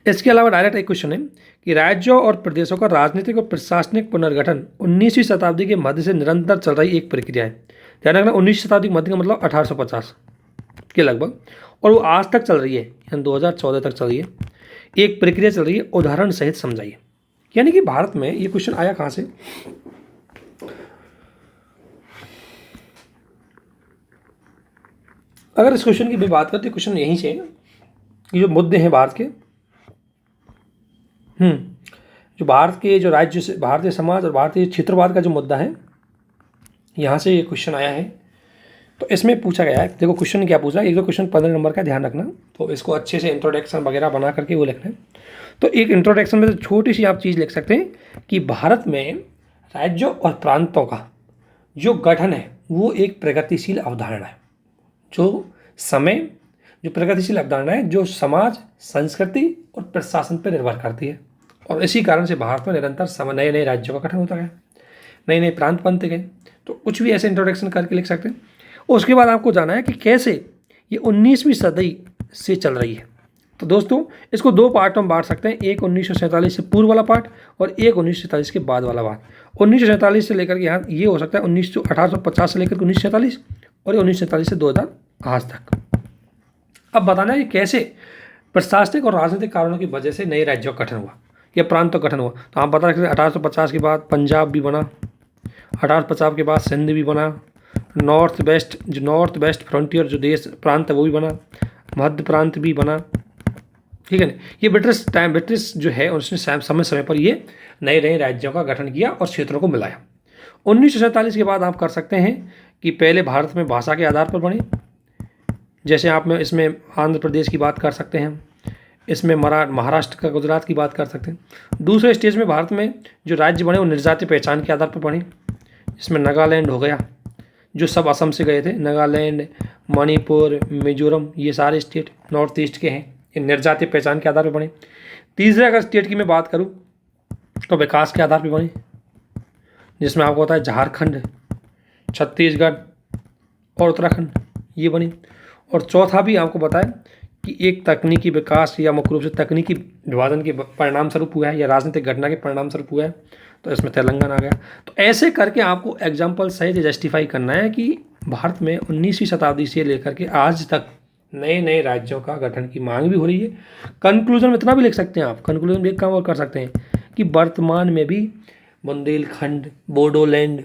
Speaker 1: इसके अलावा डायरेक्ट एक क्वेश्चन है कि राज्यों और प्रदेशों का राजनीतिक और प्रशासनिक पुनर्गठन 19वीं शताब्दी के मध्य से निरंतर चल रही एक प्रक्रिया है। ध्यान रखना 19वीं शताब्दी के मध्य का मतलब 1850 के लगभग, और वो आज तक चल रही है, यानी 2014 तक चल रही है, एक प्रक्रिया चल रही है, उदाहरण सहित समझाइए। यानी कि भारत में ये क्वेश्चन आया कहाँ से, अगर इस क्वेश्चन की भी बात करते क्वेश्चन यहीं से कि जो मुद्दे हैं भारत के, जो भारत के जो राज्य से भारतीय समाज और भारतीय क्षेत्रवाद का जो मुद्दा है, यहाँ से ये क्वेश्चन आया है। तो इसमें पूछा गया है, देखो क्वेश्चन क्या पूछ रहा है, एक दो क्वेश्चन 15 नंबर का ध्यान रखना, तो इसको अच्छे से इंट्रोडक्शन वगैरह बना करके वो लिखना है। तो एक इंट्रोडक्शन में तो छोटी सी आप चीज़ लिख सकते हैं कि भारत में राज्यों और प्रांतों का जो गठन है वो एक प्रगतिशील अवधारणा है, जो प्रगतिशील अवधारणा है जो समाज, संस्कृति और प्रशासन पर निर्भर करती है, और इसी कारण से भारत में निरंतर नए नए राज्यों का गठन होता गया, नए नए प्रांत बनते गए। तो कुछ भी ऐसे इंट्रोडक्शन करके लिख सकते हैं। उसके बाद आपको जाना है कि कैसे ये 19वीं सदी से चल रही है, तो दोस्तों इसको दो पार्ट में बांट सकते हैं, एक 1947 से पूर्व वाला पार्ट और एक 1947 के बाद वाला पार्ट। 1947 से लेकर के यहाँ ये हो सकता है 1850 से लेकर 1947 और 1947 से 2000 आज तक। अब बताना है कि कैसे प्रशासनिक और राजनीतिक कारणों की वजह से नए राज्यों का गठन हुआ या प्रांतों का गठन हुआ। तो आप बता सकते हैं 1850 के बाद पंजाब भी बना, 1850 के बाद सिंध भी बना, नॉर्थ वेस्ट फ्रंटियर जो देश प्रांत है वो भी बना, मध्य प्रांत भी बना, ठीक है ना। ये ब्रिटिश जो है उसने समय समय पर ये नए नए राज्यों का गठन किया और क्षेत्रों को मिलाया। 1947 के बाद आप कर सकते हैं कि पहले भारत में भाषा के आधार पर बने, जैसे आप में इसमें आंध्र प्रदेश की बात कर सकते हैं, इसमें महाराष्ट्र का गुजरात की बात कर सकते हैं। दूसरे स्टेज में भारत में जो राज्य बने वो निर्जातीय पहचान के आधार पर बने, इसमें नागालैंड हो गया, जो सब असम से गए थे, नागालैंड, मणिपुर, मिजोरम, ये सारे स्टेट नॉर्थ ईस्ट के हैं, ये निर्जातीय पहचान के आधार पर बने। तीसरे अगर स्टेट की मैं बात करूँ तो विकास के आधार पर बने, जिसमें आपको होता है झारखंड, छत्तीसगढ़ और उत्तराखंड ये बनी। और चौथा भी आपको बताएं कि एक तकनीकी विकास या मुख्य रूप से तकनीकी विभाजन के परिणाम स्वरूप हुआ है या राजनीतिक घटना के परिणाम स्वरूप हुआ है, तो इसमें तेलंगाना आ गया। तो ऐसे करके आपको एग्जाम्पल सहित जस्टिफाई करना है कि भारत में 19वीं शताब्दी से लेकर के आज तक नए नए राज्यों का गठन की मांग भी हो रही है। कंक्लूजन में इतना भी लिख सकते हैं आप, कंक्लूजन में एक काम और कर सकते हैं कि वर्तमान में भी बुंदेलखंड, बोडोलैंड,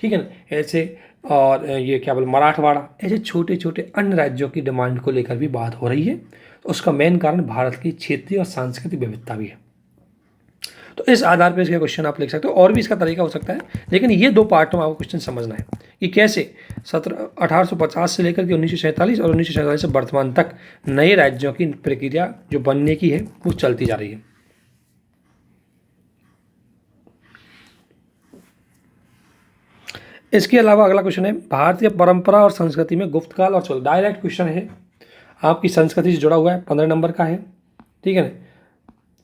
Speaker 1: ठीक है ना, ऐसे और ये क्या बोले मराठवाड़ा, ऐसे छोटे छोटे अन्य राज्यों की डिमांड को लेकर भी बात हो रही है। तो उसका मेन कारण भारत की क्षेत्रीय और सांस्कृतिक विविधता भी है। तो इस आधार पर इसका क्वेश्चन आप लिख सकते हो, और भी इसका तरीका हो सकता है, लेकिन ये दो पार्टों में आपको क्वेश्चन समझना है कि कैसे 1850 से लेकर के 1947 और 1947 से वर्तमान तक नए राज्यों की प्रक्रिया जो बनने की है वो चलती जा रही है। इसके अलावा अगला क्वेश्चन है भारतीय परंपरा और संस्कृति में गुप्तकाल और चोल। डायरेक्ट क्वेश्चन है, आपकी संस्कृति से जुड़ा हुआ है, 15 नंबर का है, ठीक है ना।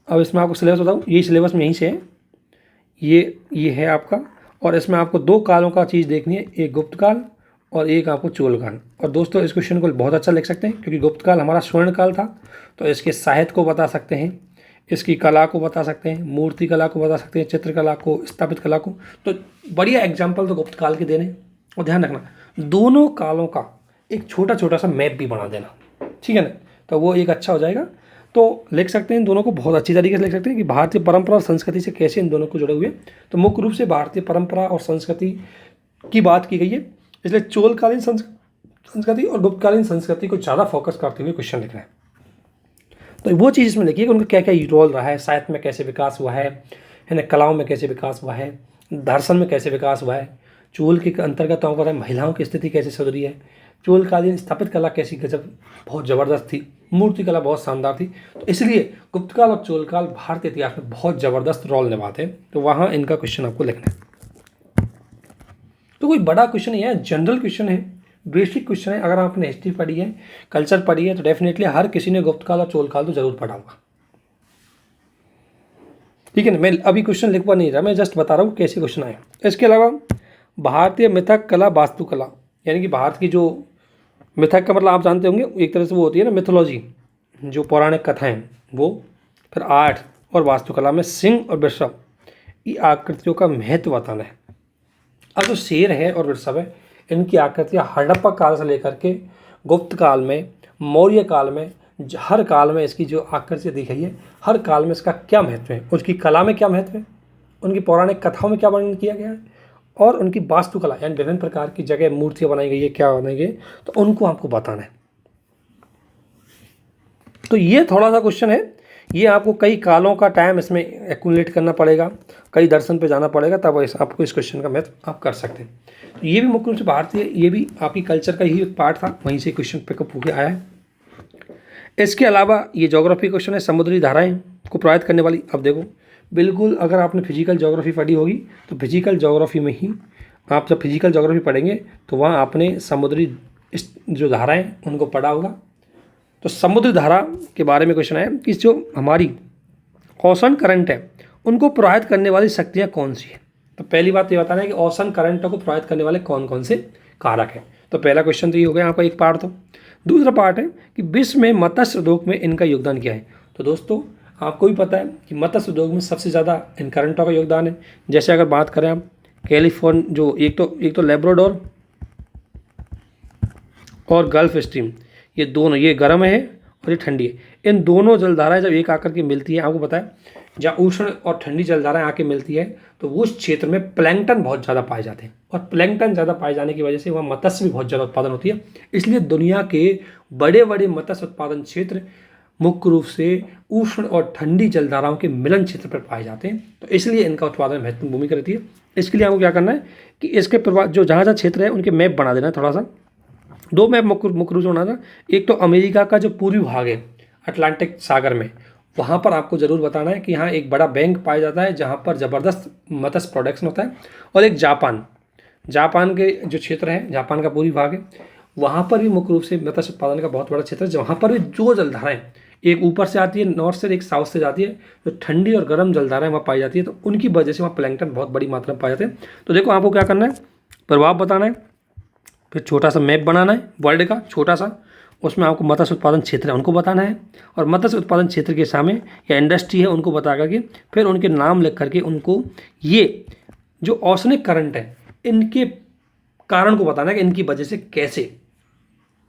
Speaker 1: अब इसमें आपको सिलेबस बताऊँ, यही सिलेबस में यहीं से है, ये है आपका, और इसमें आपको दो कालों का चीज़ देखनी है, एक गुप्तकाल और एक आपको चोल काल। और दोस्तों इस क्वेश्चन को बहुत अच्छा लिख सकते हैं क्योंकि गुप्तकाल हमारा स्वर्ण काल था, तो इसके साहित्य को बता सकते हैं, इसकी कला को बता सकते हैं, मूर्ति कला को बता सकते हैं, चित्रकला को, स्थापित कला को। तो बढ़िया एग्जाम्पल तो गुप्त काल के देने, और ध्यान रखना दोनों कालों का एक छोटा छोटा सा मैप भी बना देना, ठीक है ना, तो वो एक अच्छा हो जाएगा। तो लिख सकते हैं इन दोनों को बहुत अच्छी तरीके से लिख सकते हैं कि भारतीय परंपरा और संस्कृति से कैसे इन दोनों को जुड़े हुए। तो मुख्य रूप से भारतीय परंपरा और संस्कृति की बात की गई है, इसलिए चोलकालीन संस्कृति और गुप्तकालीन संस्कृति को ज़्यादा फोकस करते हुए क्वेश्चन लिखना है। तो वो चीज़ इसमें लिखिए कि उनका क्या क्या रोल रहा है, साहित्य में कैसे विकास हुआ है ना, कलाओं में कैसे विकास हुआ है, दर्शन में कैसे विकास हुआ है, चोल के अंतर्गत तो आपको पता है महिलाओं की स्थिति कैसे सुधरी है, चोलकालीन स्थापित कला कैसी गजब बहुत ज़बरदस्त थी, मूर्ति कला बहुत शानदार थी। तो इसलिए गुप्तकाल और चोलकाल भारतीय इतिहास में बहुत ज़बरदस्त रोल निभाते हैं। तो वहाँ इनका क्वेश्चन आपको लिखना है। तो कोई बड़ा क्वेश्चन नहीं है, जनरल क्वेश्चन है, बेसिक क्वेश्चन है। अगर आपने हिस्ट्री पढ़ी है, कल्चर पढ़ी है, तो डेफिनेटली हर किसी ने गुप्तकाल और चोलकाल तो जरूर पढ़ा होगा, ठीक है ना। मैं अभी क्वेश्चन लिखवा नहीं रहा, मैं जस्ट बता रहा हूँ कैसे क्वेश्चन आए। इसके अलावा भारतीय मिथक कला, वास्तुकला, यानी कि भारत की जो मिथक का मतलब आप जानते होंगे, एक तरह से वो होती है ना मिथोलॉजी, जो पौराणिक कथाएं वो, फिर आर्ट और वास्तुकला में सिंह और वृषभ ये आकृतियों का महत्व बताना है। अब जो शेर है और वृषभ है, इनकी आकृतियाँ हड़प्पा काल से लेकर के गुप्त काल में, मौर्य काल में, हर काल में इसकी जो आकृतियाँ दिखाई है, हर काल में इसका क्या महत्व है, उसकी कला में क्या महत्व है, उनकी पौराणिक कथाओं में क्या वर्णन किया गया है, और उनकी वास्तुकला यानी विभिन्न प्रकार की जगह मूर्तियाँ बनाई गई है, क्या बनाई गई, तो उनको आपको बताना है। तो ये थोड़ा सा क्वेश्चन है, ये आपको कई कालों का टाइम इसमें एक्यूमुलेट करना पड़ेगा, कई दर्शन पे जाना पड़ेगा, तब आपको इस क्वेश्चन का मैथ आप कर सकते हैं। तो ये भी मुख्य रूप से भारतीय, ये भी आपकी कल्चर का ही एक पार्ट था, वहीं से क्वेश्चन पिकअप होकर आया है। इसके अलावा ये ज्योग्राफी क्वेश्चन है, समुद्री धाराएं को प्रभावित करने वाली। अब देखो बिल्कुल, अगर आपने फिजिकल ज्योग्राफी पढ़ी होगी तो फिजिकल ज्योग्राफी में ही आप जब फिजिकल ज्योग्राफी पढ़ेंगे तो वहाँ आपने समुद्री जो धाराएं उनको पढ़ा होगा। तो समुद्र धारा के बारे में क्वेश्चन है कि जो हमारी ओशन करंट है उनको प्रभावित करने वाली शक्तियाँ कौन सी हैं। तो पहली बात ये बताना है कि ओशन करंट को प्रभावित करने वाले कौन कौन से कारक हैं। तो पहला क्वेश्चन तो ये हो गया आपका एक पार्ट। तो दूसरा पार्ट है कि विश्व में मत्स्य उद्योग में इनका योगदान क्या है। तो दोस्तों आपको भी पता है कि मत्स्य उद्योग में सबसे ज़्यादा इन करंटों का योगदान है। जैसे अगर बात करें आप कैलिफोर्न जो एक तो लेब्राडोर और गल्फ स्ट्रीम, ये दोनों, ये गर्म है और ये ठंडी है। इन दोनों जलधाराएं जब एक आकर के मिलती है, आपको पता है जहाँ उष्ण और ठंडी जलधाराएं आके मिलती है तो उस क्षेत्र में प्लैंकटन बहुत ज़्यादा पाए जाते हैं, और प्लैंकटन ज़्यादा पाए जाने की वजह से वहाँ मत्स्य भी बहुत ज़्यादा उत्पादन होती है। इसलिए दुनिया के बड़े बड़े मत्स्य उत्पादन क्षेत्र मुख्य रूप से उष्ण और ठंडी जलधाराओं के मिलन क्षेत्र पर पाए जाते हैं। तो इसलिए इनका उत्पादन महत्वपूर्ण भूमिका रहती है। इसके लिए आपको क्या करना है कि इसके प्रभाव जो जहाँ जहाँ क्षेत्र है उनके मैप बना देना है। थोड़ा सा दो मैप मुख्य रूप से बनाना। एक तो अमेरिका का जो पूर्वी भाग है अटलांटिक सागर में, वहाँ पर आपको ज़रूर बताना है कि यहाँ एक बड़ा बैंक पाया जाता है जहाँ पर ज़बरदस्त मत्स्य प्रोडक्शन होता है। और एक जापान के जो क्षेत्र है, जापान का पूर्वी भाग है, वहाँ पर भी मुख्य रूप से मत्स्य उत्पादन का बहुत बड़ा क्षेत्र है, जहाँ पर भी जो जलधाराएं एक ऊपर से आती है नॉर्थ से, एक साउथ से जाती है, जो ठंडी और गर्म जलधाराएं वहाँ पाई जाती है, तो उनकी वजह से वहाँ प्लैंकटन बहुत बड़ी मात्रा में पाए जाते हैं। तो देखो आपको क्या करना है, प्रभाव बताना है, फिर छोटा सा मैप बनाना है वर्ल्ड का छोटा सा, उसमें आपको मत्स्य उत्पादन क्षेत्र है उनको बताना है, और मत्स्य उत्पादन क्षेत्र के सामने या इंडस्ट्री है उनको बता करके फिर उनके नाम लिख करके उनको ये जो औसनिक करंट है इनके कारण को बताना है कि इनकी वजह से कैसे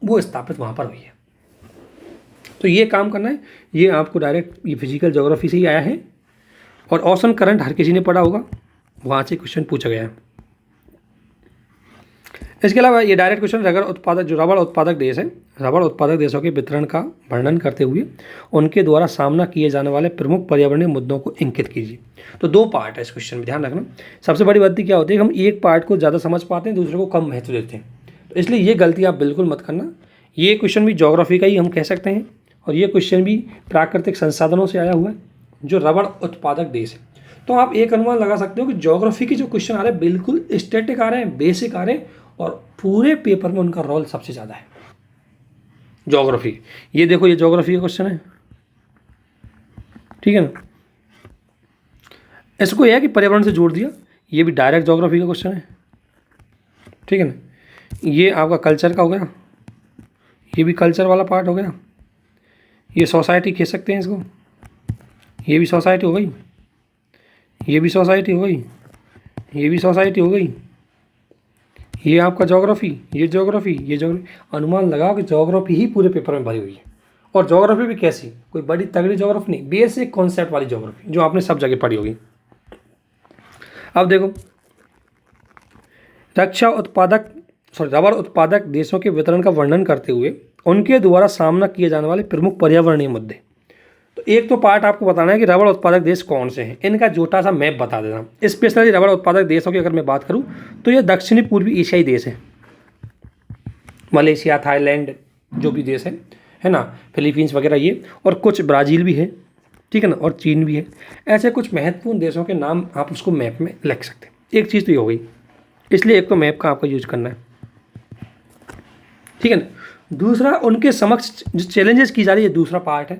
Speaker 1: वो स्थापित वहाँ पर हुई है। तो ये काम करना है। ये आपको डायरेक्ट ये फिजिकल ज्योग्राफी से ही आया है, और ओशन करंट हर किसी ने पढ़ा होगा, वहाँ से क्वेश्चन पूछा गया है। इसके अलावा ये डायरेक्ट क्वेश्चन रबड़ उत्पादक देश है, रबड़ उत्पादक देशों के वितरण का वर्णन करते हुए उनके द्वारा सामना किए जाने वाले प्रमुख पर्यावरणीय मुद्दों को इंगित कीजिए। तो दो पार्ट है इस क्वेश्चन में, ध्यान रखना। सबसे बड़ी गलती क्या होती है कि हम एक पार्ट को ज़्यादा समझ पाते हैं, दूसरे को कम महत्व देते हैं, तो इसलिए ये गलती आप बिल्कुल मत करना। ये क्वेश्चन भी ज्योग्राफी का ही हम कह सकते हैं, और ये क्वेश्चन भी प्राकृतिक संसाधनों से आया हुआ है, जो रबड़ उत्पादक देश है। तो आप एक अनुमान लगा सकते हो कि ज्योग्राफी के जो क्वेश्चन आ रहे हैं बिल्कुल स्टैटिक आ रहे हैं, बेसिक आ रहे हैं, और पूरे पेपर में उनका रोल सबसे ज़्यादा है ज्योग्राफी। ये देखो ये ज्योग्राफी का क्वेश्चन है, ठीक है ना। इसको यह है कि पर्यावरण से जोड़ दिया, ये भी डायरेक्ट ज्योग्राफी का क्वेश्चन है, ठीक है ना। ये आपका कल्चर का हो गया, ये भी कल्चर वाला पार्ट हो गया। ये सोसाइटी कह सकते हैं इसको, ये भी सोसाइटी हो गई, ये भी सोसाइटी हो गई, ये भी सोसाइटी हो गई। ये आपका ज्योग्राफी, ये ज्योग्राफी, ये ज्योग्राफी। अनुमान लगाओ कि ज्योग्राफी ही पूरे पेपर में भरी हुई है, और ज्योग्राफी भी कैसी, कोई बड़ी तगड़ी ज्योग्राफी नहीं, बेसिक कॉन्सेप्ट वाली ज्योग्राफी जो आपने सब जगह पढ़ी होगी। अब देखो रबड़ उत्पादक देशों के वितरण का वर्णन करते हुए उनके द्वारा सामना किए जाने वाले प्रमुख पर्यावरणीय मुद्दे। तो एक तो पार्ट आपको बताना है कि रबड़ उत्पादक देश कौन से हैं, इनका छोटा सा मैप बता देना। स्पेशली रबड़ उत्पादक देशों की अगर मैं बात करूं तो ये दक्षिणी पूर्वी एशियाई देश है, मलेशिया, थाईलैंड जो भी देश है ना, फिलीपींस वगैरह ये, और कुछ ब्राज़ील भी है, ठीक है ना, और चीन भी है। ऐसे कुछ महत्वपूर्ण देशों के नाम आप उसको मैप में लिख सकते हैं। एक चीज़ तो ये हो गई, इसलिए एक तो मैप का आपको यूज करना है, ठीक है ना। दूसरा उनके समक्ष जो चैलेंजेस की जा रही है, दूसरा पार्ट है।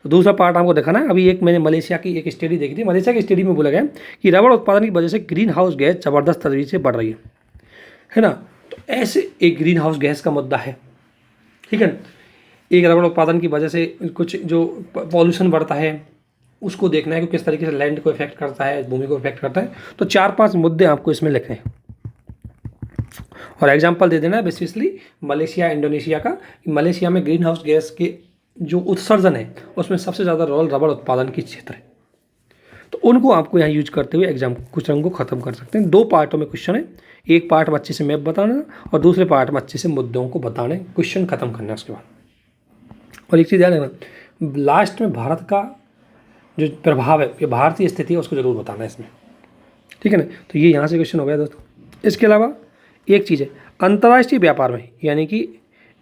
Speaker 1: तो दूसरा पार्ट आपको दिखाना है। अभी एक मैंने मलेशिया की एक स्टडी देखी थी, मलेशिया की स्टडी में बोला गया कि रबड़ उत्पादन की वजह से ग्रीन हाउस गैस ज़बरदस्त तरीके से बढ़ रही है ना। तो ऐसे एक ग्रीन हाउस गैस का मुद्दा है, ठीक है। एक रबड़ उत्पादन की वजह से कुछ जो पॉल्यूशन बढ़ता है उसको देखना है कि किस तरीके से लैंड को इफेक्ट करता है, भूमि को इफेक्ट करता है। तो 4-5 मुद्दे आपको इसमें लिखने हैं, और एग्जाम्पल दे देना है बेसिकली मलेशिया, इंडोनेशिया का। मलेशिया में ग्रीन हाउस गैस के जो उत्सर्जन है उसमें सबसे ज़्यादा रोल रबड़ उत्पादन की क्षेत्र है। तो उनको आपको यहाँ यूज करते हुए एग्जाम क्वेश्चन को ख़त्म कर सकते हैं। 2 पार्टों में क्वेश्चन है, एक पार्ट में अच्छे से मैप बताना और दूसरे पार्ट में अच्छे से मुद्दों को बताने, क्वेश्चन खत्म करना है उसके बाद। और एक चीज़ ध्यान रखना, लास्ट में भारत का जो प्रभाव है, ये भारतीय स्थिति है, उसको जरूर बताना है इसमें, ठीक है ना। तो ये यहाँ से क्वेश्चन हो गया दोस्तों। इसके अलावा एक चीज़ है, अंतर्राष्ट्रीय व्यापार में, यानी कि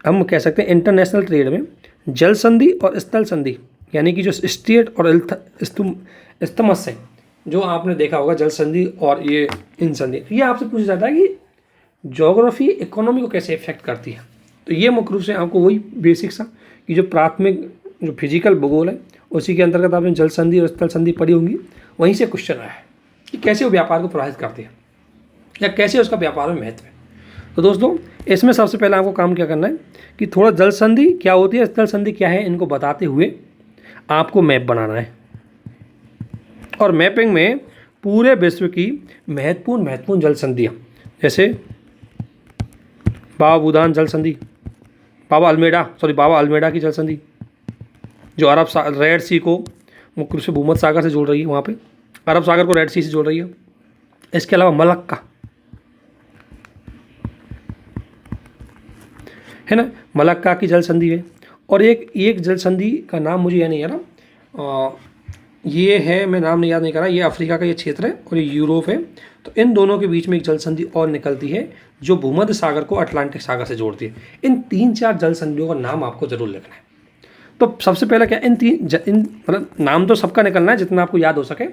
Speaker 1: हम कह सकते हैं इंटरनेशनल ट्रेड में जल संधि और स्थल संधि, यानी कि जो स्टेट और स्तमस है, जो आपने देखा होगा जल संधि और ये इन संधि, ये आपसे पूछा जाता है कि ज्योग्राफी इकोनॉमी को कैसे इफेक्ट करती है। तो ये मुख्य रूप से आपको वही बेसिक सा कि जो प्राथमिक जो फिजिकल भूगोल है उसी के अंतर्गत आपने जल संधि और स्थल संधि पढ़ी होंगी, वहीं से क्वेश्चन आया है कि कैसे वो व्यापार को प्रभावित करती है या कैसे उसका व्यापार में महत्व है। तो दोस्तों इसमें सबसे पहले आपको काम क्या करना है कि थोड़ा जल संधि क्या होती है, जल संधि क्या है, इनको बताते हुए आपको मैप बनाना है। और मैपिंग में पूरे विश्व की महत्वपूर्ण जल संधियाँ, जैसे बाबा बुदान जल संधि, बाबा अल्मेडा की जल संधि, जो रेड सी को मुख्य रूप से भूमध्य सागर से जोड़ रही है, वहाँ पे अरब सागर को रेड सी से जोड़ रही है। इसके अलावा मलक्का है ना, मलक्का की जल संधि है। और एक जल संधि का नाम मुझे याद नहीं आ रहा, ये है, मैं नाम नहीं याद नहीं कर रहा, ये अफ्रीका का ये क्षेत्र है और ये यूरोप है। तो इन दोनों के बीच में एक जल संधि और निकलती है जो भूमध्य सागर को अटलांटिक सागर से जोड़ती है। इन 3-4 जल संधियों का नाम आपको जरूर लिखना है। तो सबसे पहले क्या, इन मतलब नाम तो सबका निकलना है जितना आपको याद हो सके,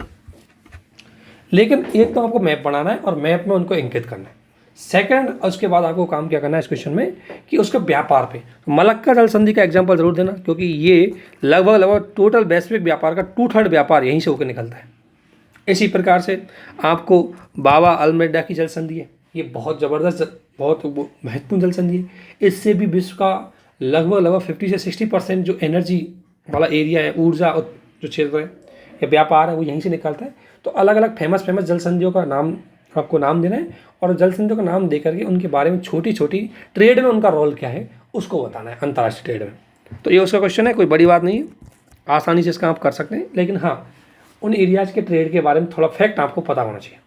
Speaker 1: लेकिन एक तो आपको मैप बनाना है और मैप में उनको इंकित करना है। सेकंड, उसके बाद आपको काम क्या करना है इस क्वेश्चन में कि उसके व्यापार पे मलक्का जल संधि का एग्जांपल जरूर देना, क्योंकि ये लगभग टोटल वैश्विक व्यापार का 2/3 व्यापार यहीं से होकर निकलता है। इसी प्रकार से आपको बाबा अल्मेडा की जल संधि है, ये बहुत ज़बरदस्त, बहुत महत्वपूर्ण जल संधि है। इससे भी विश्व का लगभग 50 से 60% जो एनर्जी वाला एरिया है, ऊर्जा जो क्षेत्र है या व्यापार है, वो यहीं से निकलता है। तो अलग अलग फेमस जल संधियों का नाम आपको नाम देना है और जल संधियों का नाम दे करके उनके बारे में छोटी छोटी ट्रेड में उनका रोल क्या है उसको बताना है, अंतर्राष्ट्रीय ट्रेड में। तो ये उसका क्वेश्चन है, कोई बड़ी बात नहीं है, आसानी से इसका आप कर सकते हैं। लेकिन हाँ, उन एरियाज के ट्रेड के बारे में थोड़ा फैक्ट आपको पता होना चाहिए।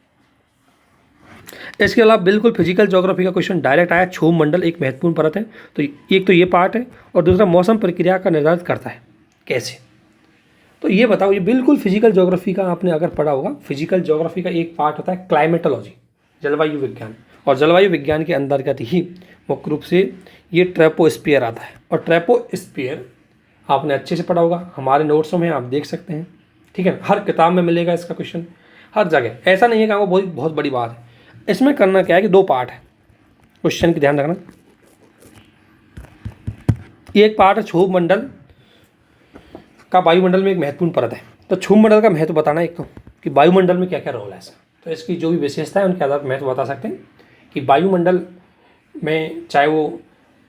Speaker 1: इसके अलावा बिल्कुल फिजिकल ज्योग्राफी का क्वेश्चन डायरेक्ट आया, क्षोभ मंडल एक महत्वपूर्ण परत है। तो एक तो ये पार्ट है और दूसरा मौसम प्रक्रिया का निर्धारित करता है कैसे। तो ये बताओ, ये बिल्कुल फिजिकल ज्योग्राफी का आपने अगर पढ़ा होगा, फिजिकल ज्योग्राफी का एक पार्ट होता है क्लाइमेटोलॉजी, जलवायु विज्ञान। और जलवायु विज्ञान के अंतर्गत ही मुख्य रूप से ये ट्रैपोस्फीयर आता है। और ट्रैपोस्फीयर आपने अच्छे से पढ़ा होगा, हमारे नोट्सों में आप देख सकते हैं, ठीक है, हर किताब में मिलेगा इसका क्वेश्चन, हर जगह। ऐसा नहीं है कि आपको बहुत बड़ी बात है। इसमें करना क्या है कि 2 पार्ट है क्वेश्चन की, ध्यान रखना। एक पार्ट है क्षोभ मंडल का वायुमंडल में एक महत्वपूर्ण परत है। तो क्षोभ मंडल का महत्व बताना एक तो कि वायुमंडल में क्या क्या रोल है ऐसा। तो इसकी जो भी विशेषता है उनके आधार पर महत्व बता सकते हैं कि वायुमंडल में चाहे वो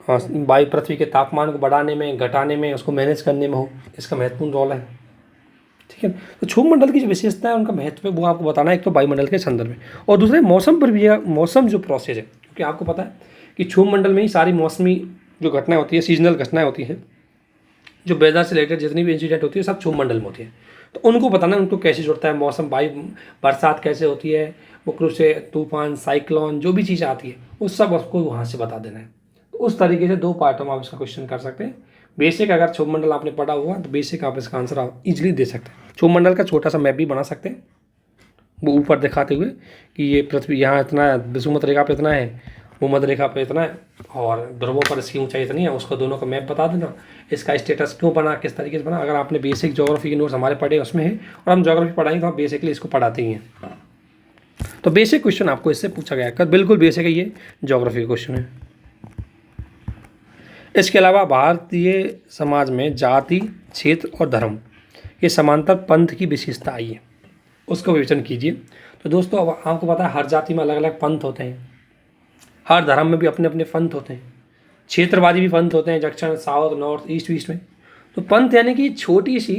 Speaker 1: वायु पृथ्वी के तापमान को बढ़ाने में, घटाने में, उसको मैनेज करने में हो, इसका महत्वपूर्ण रोल है, ठीक है। तो क्षोभ मंडल की जो विशेषता है, उनका महत्व है, वो आपको बताना है एक तो वायुमंडल के संदर्भ में। और दूसरे मौसम प्रक्रिया, मौसम जो प्रोसेस है, क्योंकि आपको पता है कि क्षोभ मंडल में ही सारी मौसमी जो घटनाएं होती है, सीजनल घटनाएं होती हैं, जो वेदर से रिलेटेड जितनी भी इंसिडेंट होती है सब क्षोभ मंडल में होती है। तो उनको बताना है उनको कैसे जुड़ता है मौसम, वायु, बरसात कैसे होती है, मुख्य रूप से तूफान, साइक्लोन, जो भी चीज़ आती है वो सब आपको वहाँ से बता देना है। तो उस तरीके से 2 पार्टों में आप इसका क्वेश्चन कर सकते हैं। बेसिक अगर क्षोभ मंडल आपने पढ़ा हुआ तो बेसिक आप इसका आंसर आप इजीली दे सकते हैं। क्षोभ मंडल का छोटा सा मैप भी बना सकते हैं, वो ऊपर दिखाते हुए कि ये पृथ्वी यहाँ इतना है, विषुवत रेखा पे इतना है, भूमध्य रेखा पे इतना है और ध्रुवों पर इसकी ऊंचाई इतनी है, उसको दोनों का मैप बता देना। इसका स्टेटस क्यों बना, किस तरीके से बना। अगर आपने बेसिक ज्योग्राफी के नोट्स हमारे पढ़े उसमें है और हम ज्योग्राफी पढ़ाएंगे तो आप बेसिकली इसको पढ़ाते ही हैं। तो बेसिक क्वेश्चन आपको इससे पूछा गया है, बिल्कुल बेसिक है, ये ज्योग्राफी का क्वेश्चन है। इसके अलावा भारतीय समाज में जाति, क्षेत्र और धर्म ये समांतर पंथ की विशेषता आई है, उसका विवेचन कीजिए। तो दोस्तों अब आपको पता है हर जाति में अलग अलग पंथ होते हैं, हर धर्म में भी अपने अपने पंथ होते हैं, क्षेत्रवादी भी पंथ होते हैं, दक्षिण, साउथ, नॉर्थ, ईस्ट, वेस्ट में। तो पंथ यानी कि छोटी सी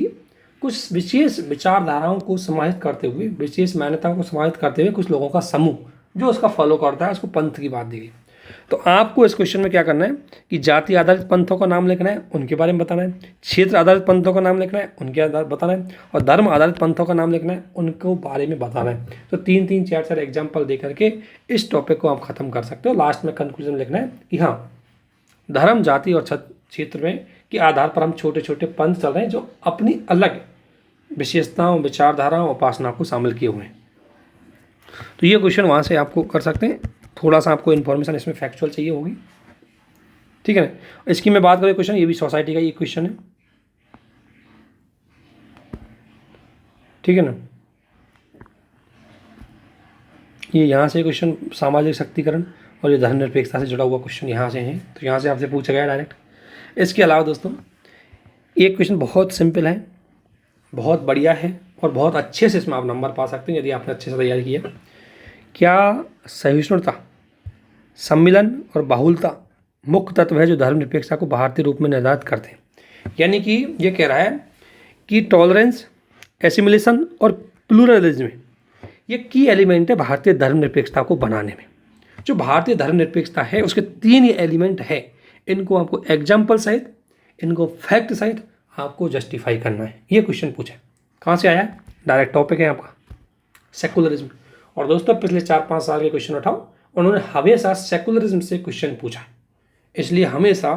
Speaker 1: कुछ विशेष विचारधाराओं को समाहित करते हुए, विशेष मान्यताओं को समाहित करते हुए कुछ लोगों का समूह जो उसका फॉलो करता है, उसको पंथ की बात दी गई। तो आपको इस क्वेश्चन में क्या करना है कि जाति आधारित पंथों का नाम लिखना है, उनके बारे में बताना है, क्षेत्र आधारित पंथों का नाम लिखना है, उनके आधार बताना है, और धर्म आधारित पंथों का नाम लिखना है, उनको बारे में बताना है। तो 3-3, 4-4 एग्जाम्पल दे करके इस टॉपिक को आप खत्म कर सकते हो। लास्ट में कंक्लूजन लिखना है कि हाँ, धर्म, जाति और क्षेत्र में के आधार पर हम छोटे छोटे पंथ चल रहे हैं जो अपनी अलग विशेषताओं, विचारधाराओं, उपासना को शामिल किए हुए हैं। तो ये क्वेश्चन वहाँ से आपको कर सकते हैं। थोड़ा सा आपको इन्फॉर्मेशन इसमें फैक्चुअल चाहिए होगी, ठीक है ना। इसकी मैं बात करें क्वेश्चन, ये भी सोसाइटी का ये क्वेश्चन है, ठीक है ना। ये यहाँ से क्वेश्चन सामाजिक शक्तिकरण और ये धर्मनिरपेक्षता से जुड़ा हुआ क्वेश्चन यहाँ से है, तो यहाँ से आपसे पूछा गया डायरेक्ट। इसके अलावा दोस्तों एक क्वेश्चन बहुत सिंपल है, बहुत बढ़िया है और बहुत अच्छे से इसमें आप नंबर पा सकते हैं यदि आपने अच्छे से तैयारी किया। क्या सहिष्णुता सम्मिलन और बाहुलता मुख्य तत्व है जो धर्मनिरपेक्षता को भारतीय रूप में निर्धारित करते हैं। यानी कि ये कह रहा है कि टॉलरेंस, एसिमिलेशन और प्लूरलिज्म ये की एलिमेंट है भारतीय धर्मनिरपेक्षता को बनाने में। जो भारतीय धर्मनिरपेक्षता है उसके 3 ये एलिमेंट है, इनको आपको एग्जाम्पल सहित, इनको फैक्ट सहित आपको जस्टिफाई करना है। ये क्वेश्चन पूछे कहाँ से आया है, डायरेक्ट टॉपिक है आपका सेकुलरिज्म। और दोस्तों पिछले 4-5 साल के क्वेश्चन उठाओ, उन्होंने हमेशा सेकुलरिज्म से क्वेश्चन पूछा, इसलिए हमेशा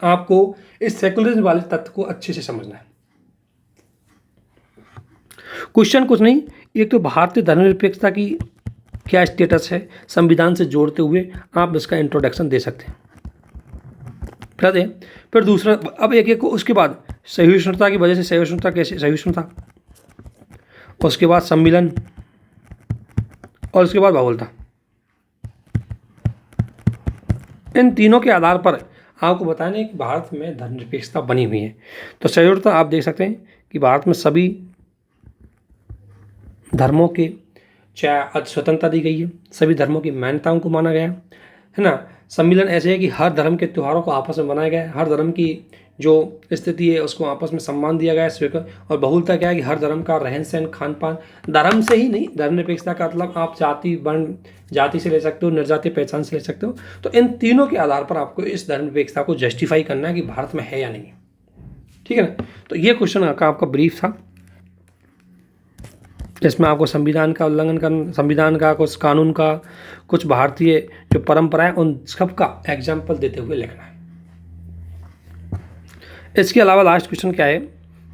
Speaker 1: आपको इस सेकुलरिज्म वाले तत्व को अच्छे से समझना है। क्वेश्चन कुछ नहीं, एक तो भारतीय धर्मनिरपेक्षता की क्या स्टेटस है संविधान से जोड़ते हुए आप इसका इंट्रोडक्शन दे सकते हैं। फिर दूसरा, अब एक एक को, उसके बाद सहिष्णुता की वजह से सहिष्णुता कैसे, सहिष्णुता, उसके बाद सम्मिलन और उसके बाद बाहुलता। इन तीनों के आधार पर आपको बताना है कि भारत में धर्मनिरपेक्षता बनी हुई है। तो सहिष्णुता आप देख सकते हैं कि भारत में सभी धर्मों के चाहे स्वतंत्रता दी गई है, सभी धर्मों की मान्यताओं को माना गया है ना। सम्मिलन ऐसे है कि हर धर्म के त्योहारों को आपस में मनाया गया है, हर धर्म की जो स्थिति है उसको आपस में सम्मान दिया गया है, स्वीकार। और बहुलता क्या है कि हर धर्म का रहन सहन, खान पान, धर्म से ही नहीं, धर्मनिरपेक्षता का मतलब आप जाति, वर्ण, जाति से ले सकते हो, निर्जातीय पहचान से ले सकते हो। तो इन तीनों के आधार पर आपको इस धर्मनिरपेक्षता को जस्टिफाई करना है कि भारत में है या नहीं, ठीक है ना। तो ये क्वेश्चन का आपका ब्रीफ था, इसमें आपको संविधान का उल्लंघन करना, संविधान का, कुछ कानून का, कुछ भारतीय जो परंपरा है उन सब का एग्जाम्पल देते हुए लिखना है। इसके अलावा लास्ट क्वेश्चन क्या है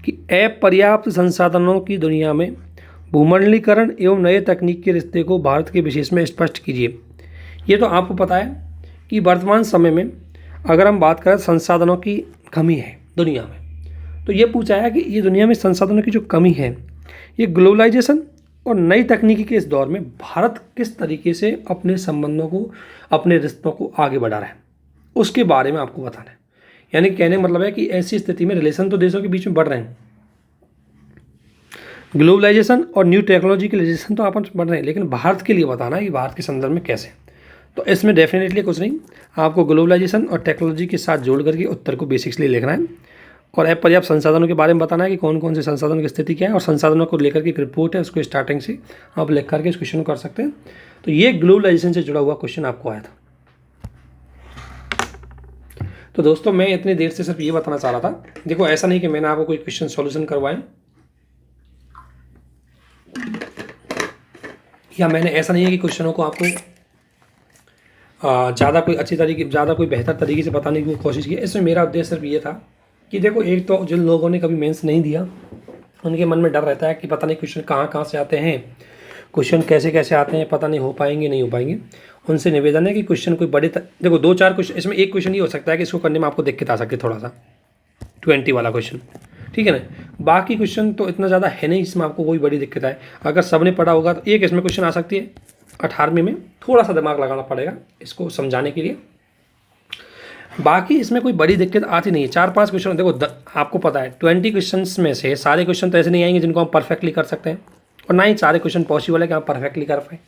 Speaker 1: कि अपर्याप्त संसाधनों की दुनिया में भूमंडलीकरण एवं नए तकनीक के रिश्ते को भारत के विशेष में स्पष्ट कीजिए। ये तो आपको पता है कि वर्तमान समय में अगर हम बात करें संसाधनों की कमी है दुनिया में, तो ये पूछा है कि ये दुनिया में संसाधनों की जो कमी है, ये ग्लोबलाइजेशन और नई तकनीकी के इस दौर में भारत किस तरीके से अपने संबंधों को, अपने रिश्तों को आगे बढ़ा रहा है, उसके बारे में आपको बताना है। यानी कहने का मतलब है कि ऐसी स्थिति में रिलेशन तो देशों के बीच में बढ़ रहे हैं, ग्लोबलाइजेशन और न्यू टेक्नोलॉजी के रिलेशन तो आपस में बढ़ रहे हैं, लेकिन भारत के लिए बताना है कि भारत के संदर्भ में कैसे। तो इसमें डेफिनेटली कुछ नहीं, आपको ग्लोबलाइजेशन और टेक्नोलॉजी के साथ जोड़ करके उत्तर को बेसिक्सली लिखना है और अपर्याप्त संसाधनों के बारे में बताना है कि कौन कौन से संसाधनों की स्थिति क्या है, और संसाधनों को लेकर के एक रिपोर्ट है, उसको स्टार्टिंग से आप लिख करके इस क्वेश्चन को कर सकते हैं। तो ये ग्लोबलाइजेशन से जुड़ा हुआ क्वेश्चन आपको आया था। तो दोस्तों मैं इतनी देर से सिर्फ ये बताना चाह रहा था, देखो ऐसा नहीं कि मैंने आपको कोई क्वेश्चन सॉल्यूशन करवाए, या मैंने ऐसा नहीं है कि क्वेश्चनों को आपको ज़्यादा कोई अच्छी तरीके, ज़्यादा कोई बेहतर तरीके से बताने की कोशिश की। इसमें मेरा उद्देश्य सिर्फ ये था कि देखो, एक तो जिन लोगों ने कभी मेंस नहीं दिया उनके मन में डर रहता है कि पता नहीं क्वेश्चन कहाँ कहाँ से आते हैं, क्वेश्चन कैसे कैसे आते हैं, पता नहीं हो पाएंगे नहीं हो पाएंगे। उनसे निवेदन है कि क्वेश्चन कोई बड़े देखो 2-4 क्वेश्चन, इसमें एक क्वेश्चन ये हो सकता है कि इसको करने में आपको दिक्कत आ सकती है थोड़ा सा, 20 वाला क्वेश्चन, ठीक है ना। बाकी क्वेश्चन तो इतना ज़्यादा है नहीं इसमें आपको कोई बड़ी दिक्कत आए। अगर सबने पढ़ा होगा तो एक इसमें क्वेश्चन आ सकती है 18वें में, थोड़ा सा दिमाग लगाना पड़ेगा इसको समझाने के लिए, बाकी इसमें कोई बड़ी दिक्कत आती नहीं है। 4-5 क्वेश्चन देखो, आपको पता है 20 क्वेश्चंस में से सारे क्वेश्चन तो ऐसे नहीं आएंगे जिनको हम परफेक्टली कर सकते हैं, और ना ही सारे क्वेश्चन पॉसिबल है कि आप परफेक्टली कर पाए।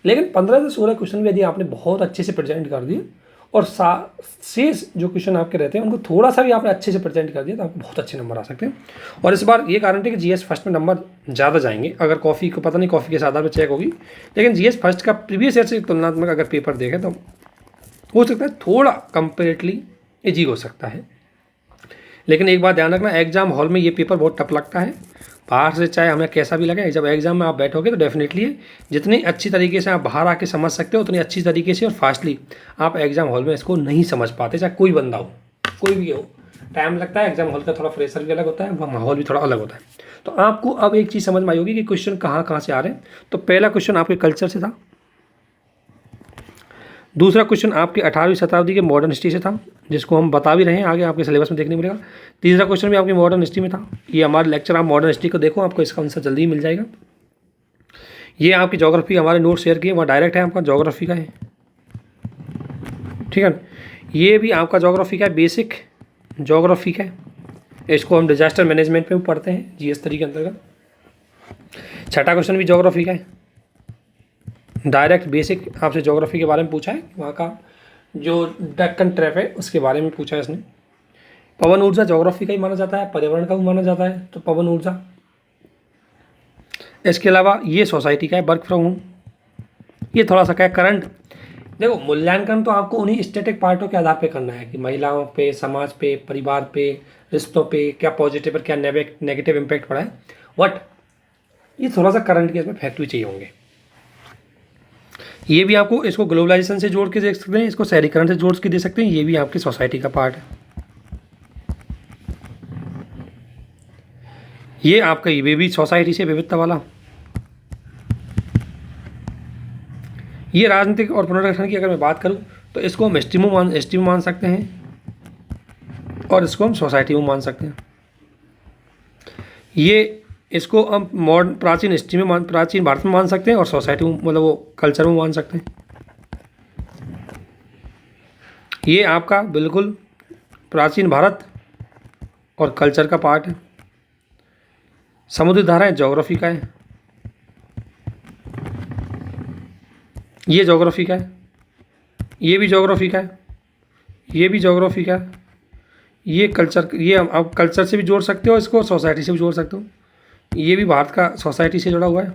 Speaker 1: लेकिन 15 से 16 क्वेश्चन भी यदि आपने बहुत अच्छे से प्रेजेंट कर दिए और शेष जो क्वेश्चन आपके रहते हैं उनको थोड़ा सा भी आपने अच्छे से प्रेजेंट कर दिया तो आपको बहुत अच्छे नंबर आ सकते हैं। और इस बार ये गारंटी कि जीएस फर्स्ट में नंबर ज़्यादा जाएंगे। अगर कॉफ़ी को पता नहीं कॉफ़ी के आधार पर चेक होगी, लेकिन जीएस फर्स्ट का प्रीवियस ईयर से तुलनात्मक अगर पेपर देखें तो हो सकता है थोड़ा कंपेरेटली ईजी हो सकता है। लेकिन एक बात ध्यान रखना, एग्जाम हॉल में ये पेपर बहुत टफ लगता है। बाहर से चाहे हमें कैसा भी लगे, जब एग्जाम में आप बैठोगे तो डेफिनेटली जितनी अच्छी तरीके से आप बाहर आके समझ सकते हो उतनी अच्छी तरीके से और फास्टली आप एग्जाम हॉल में इसको नहीं समझ पाते, चाहे कोई बंदा हो, कोई भी हो। टाइम लगता है, एग्जाम हॉल का थोड़ा प्रेशर भी अलग होता है, वह माहौल भी थोड़ा अलग होता है। तो आपको अब एक चीज़ समझ में आई होगी कि क्वेश्चन कहाँ कहाँ से आ रहे हैं। तो पहला क्वेश्चन आपके कल्चर से था, दूसरा क्वेश्चन आपके 18वीं शताब्दी के मॉडर्न हिस्ट्री से था, जिसको हम बता भी रहे हैं, आगे आपके सिलेबस में देखने मिलेगा। तीसरा क्वेश्चन भी आपकी मॉडर्न हिस्ट्री में था। ये हमारा लेक्चर आप मॉडर्न हिस्ट्री को देखो, आपको इसका आंसर जल्दी ही मिल जाएगा। ये आपकी ज्योग्राफी हमारे नोट शेयर किए, वहाँ डायरेक्ट है आपका ज्योग्राफी का है, ठीक है। ये भी आपका ज्योग्राफी का है, बेसिक ज्योग्राफी का है। इसको हम डिजास्टर मैनेजमेंट में पढ़ते हैं जीएस 3 के अंतर्गत। छठा क्वेश्चन भी ज्योग्राफी का है, डायरेक्ट बेसिक आपसे ज्योग्राफी के बारे में पूछा है, वहाँ का जो डेक्कन ट्रैप है उसके बारे में पूछा है इसने। पवन ऊर्जा ज्योग्राफी का ही माना जाता है, पर्यावरण का भी माना जाता है, तो पवन ऊर्जा। इसके अलावा ये सोसाइटी का है, वर्क फ्रॉम होम। ये थोड़ा सा क्या है, करंट। देखो, मूल्यांकन तो आपको उन्हीं स्टैटिक पार्टों के आधार पे करना है कि महिलाओं पे, समाज पे, परिवार पे, रिश्तों पे क्या पॉजिटिव और क्या नेगेटिव इम्पैक्ट पड़ा है, बट ये थोड़ा सा करंट के इसमें फैक्ट भी चाहिए होंगे। ये भी आपको इसको ग्लोबलाइजेशन से जोड़ के देख सकते हैं, इसको शहरीकरण से जोड़ के दे सकते हैं, ये भी आपकी सोसाइटी का पार्ट है। ये आपका ये भी सोसाइटी से विविधता वाला। ये राजनीतिक और पुनर्गठन की अगर मैं बात करूं तो इसको हम एसटी में मान सकते हैं और इसको हम सोसाइटी में मान सकते हैं। ये इसको हम मॉडर्न प्राचीन हिस्ट्री में प्राचीन भारत में मान सकते हैं और सोसाइटी में मतलब वो कल्चर में मान सकते हैं। ये आपका बिल्कुल प्राचीन भारत और कल्चर का पार्ट है। समुद्री धाराएं ज्योग्राफी का है, ये ज्योग्राफी का है, ये भी ज्योग्राफी का है, ये भी ज्योग्राफी का है, ये कल्चर, ये आप कल्चर से भी जोड़ सकते हो, इसको सोसाइटी से भी जोड़ सकते हो। ये भी भारत का सोसाइटी से जुड़ा हुआ है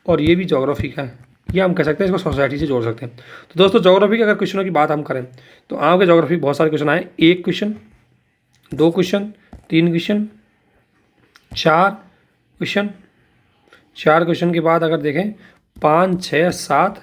Speaker 1: और ये भी ज्योग्राफी का है, ये हम कह सकते हैं, इसको सोसाइटी से जोड़ सकते हैं। तो दोस्तों, ज्योग्राफी के अगर क्वेश्चनों की बात हम करें तो आपके ज्योग्राफी बहुत सारे क्वेश्चन आए। 1 question, 2 question, 3 question, 4 question. 4 question के बाद अगर देखें 5, 6, 7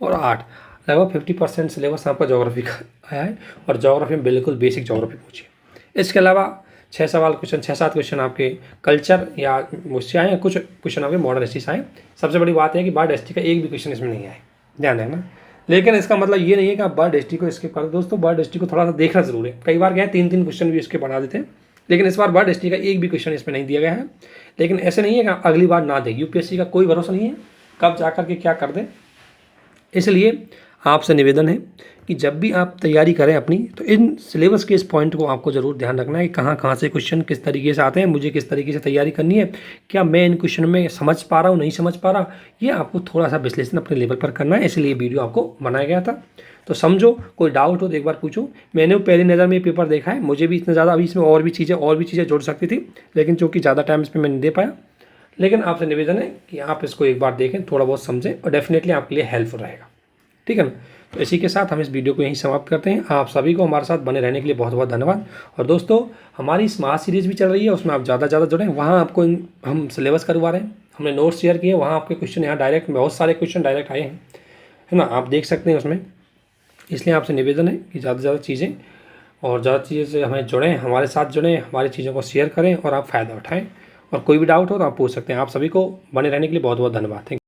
Speaker 1: और 8, लगभग 50% सिलेबस आपका ज्योग्राफी का आया है और ज्योग्राफी में बिल्कुल बेसिक ज्योग्राफी पूछी है। इसके अलावा 6-7 क्वेश्चन आपके कल्चर या मुझसे आए, कुछ क्वेश्चन आपके मॉडर्न हिस्ट्री से आए। सबसे बड़ी बात है कि बर्ड हिस्ट्री का एक भी क्वेश्चन इसमें नहीं आए, ध्यान रखना। लेकिन इसका मतलब ये नहीं है कि आप बर्ड हिस्ट्री को स्किप कर दो। दोस्तों, बर्ड हिस्ट्री को थोड़ा सा देखना जरूर है। कई बार क्या है, 3-3 क्वेश्चन भी इसके बना देते हैं, लेकिन इस बार बर्ड हिस्ट्री का एक भी क्वेश्चन इसमें नहीं दिया गया है। लेकिन ऐसे नहीं है कि अगली बार ना दे, यूपीएससी का कोई भरोसा नहीं है कब जा कर के क्या कर दें। इसलिए आपसे निवेदन है कि जब भी आप तैयारी करें अपनी, तो इन सिलेबस के इस पॉइंट को आपको ज़रूर ध्यान रखना है कि कहाँ से क्वेश्चन किस तरीके से आते हैं, मुझे किस तरीके से तैयारी करनी है, क्या मैं इन क्वेश्चन में समझ पा रहा हूँ, नहीं समझ पा रहा, ये आपको थोड़ा सा विश्लेषण अपने लेवल पर करना है। इसलिए वीडियो आपको बनाया गया था। तो समझो, कोई डाउट हो तो एक बार पूछो। मैंने पहली नज़र में पेपर देखा है, मुझे भी इतना ज़्यादा अभी इसमें और भी चीज़ें जुड़ सकती थी, लेकिन चूँकि ज़्यादा टाइम इस पर मैं नहीं दे पाया। लेकिन आपसे निवेदन है कि आप इसको एक बार देखें, थोड़ा बहुत समझें और डेफिनेटली आपके लिए हेल्पफुल रहेगा। ठीक है ना। तो इसी के साथ हम इस वीडियो को यहीं समाप्त करते हैं। आप सभी को हमारे साथ बने रहने के लिए बहुत बहुत धन्यवाद। और दोस्तों, हमारी स्मार्ट सीरीज़ भी चल रही है, उसमें आप ज़्यादा से ज़्यादा जुड़ें। वहाँ आपको हम सिलेबस करवा रहे हैं, हमने नोट्स शेयर किए, वहाँ आपके क्वेश्चन यहाँ डायरेक्ट बहुत सारे क्वेश्चन डायरेक्ट आए हैं, है ना, आप देख सकते हैं उसमें। इसलिए आपसे निवेदन है कि ज़्यादा से ज़्यादा चीज़ें और ज़्यादा चीज़ें से हमें जुड़ें, हमारे साथ जुड़ें, हमारी चीज़ों को शेयर करें और आप फ़ायदा उठाएँ। और कोई भी डाउट हो तो आप पूछ सकते हैं। आप सभी को बने रहने के लिए बहुत बहुत धन्यवाद। Thank you.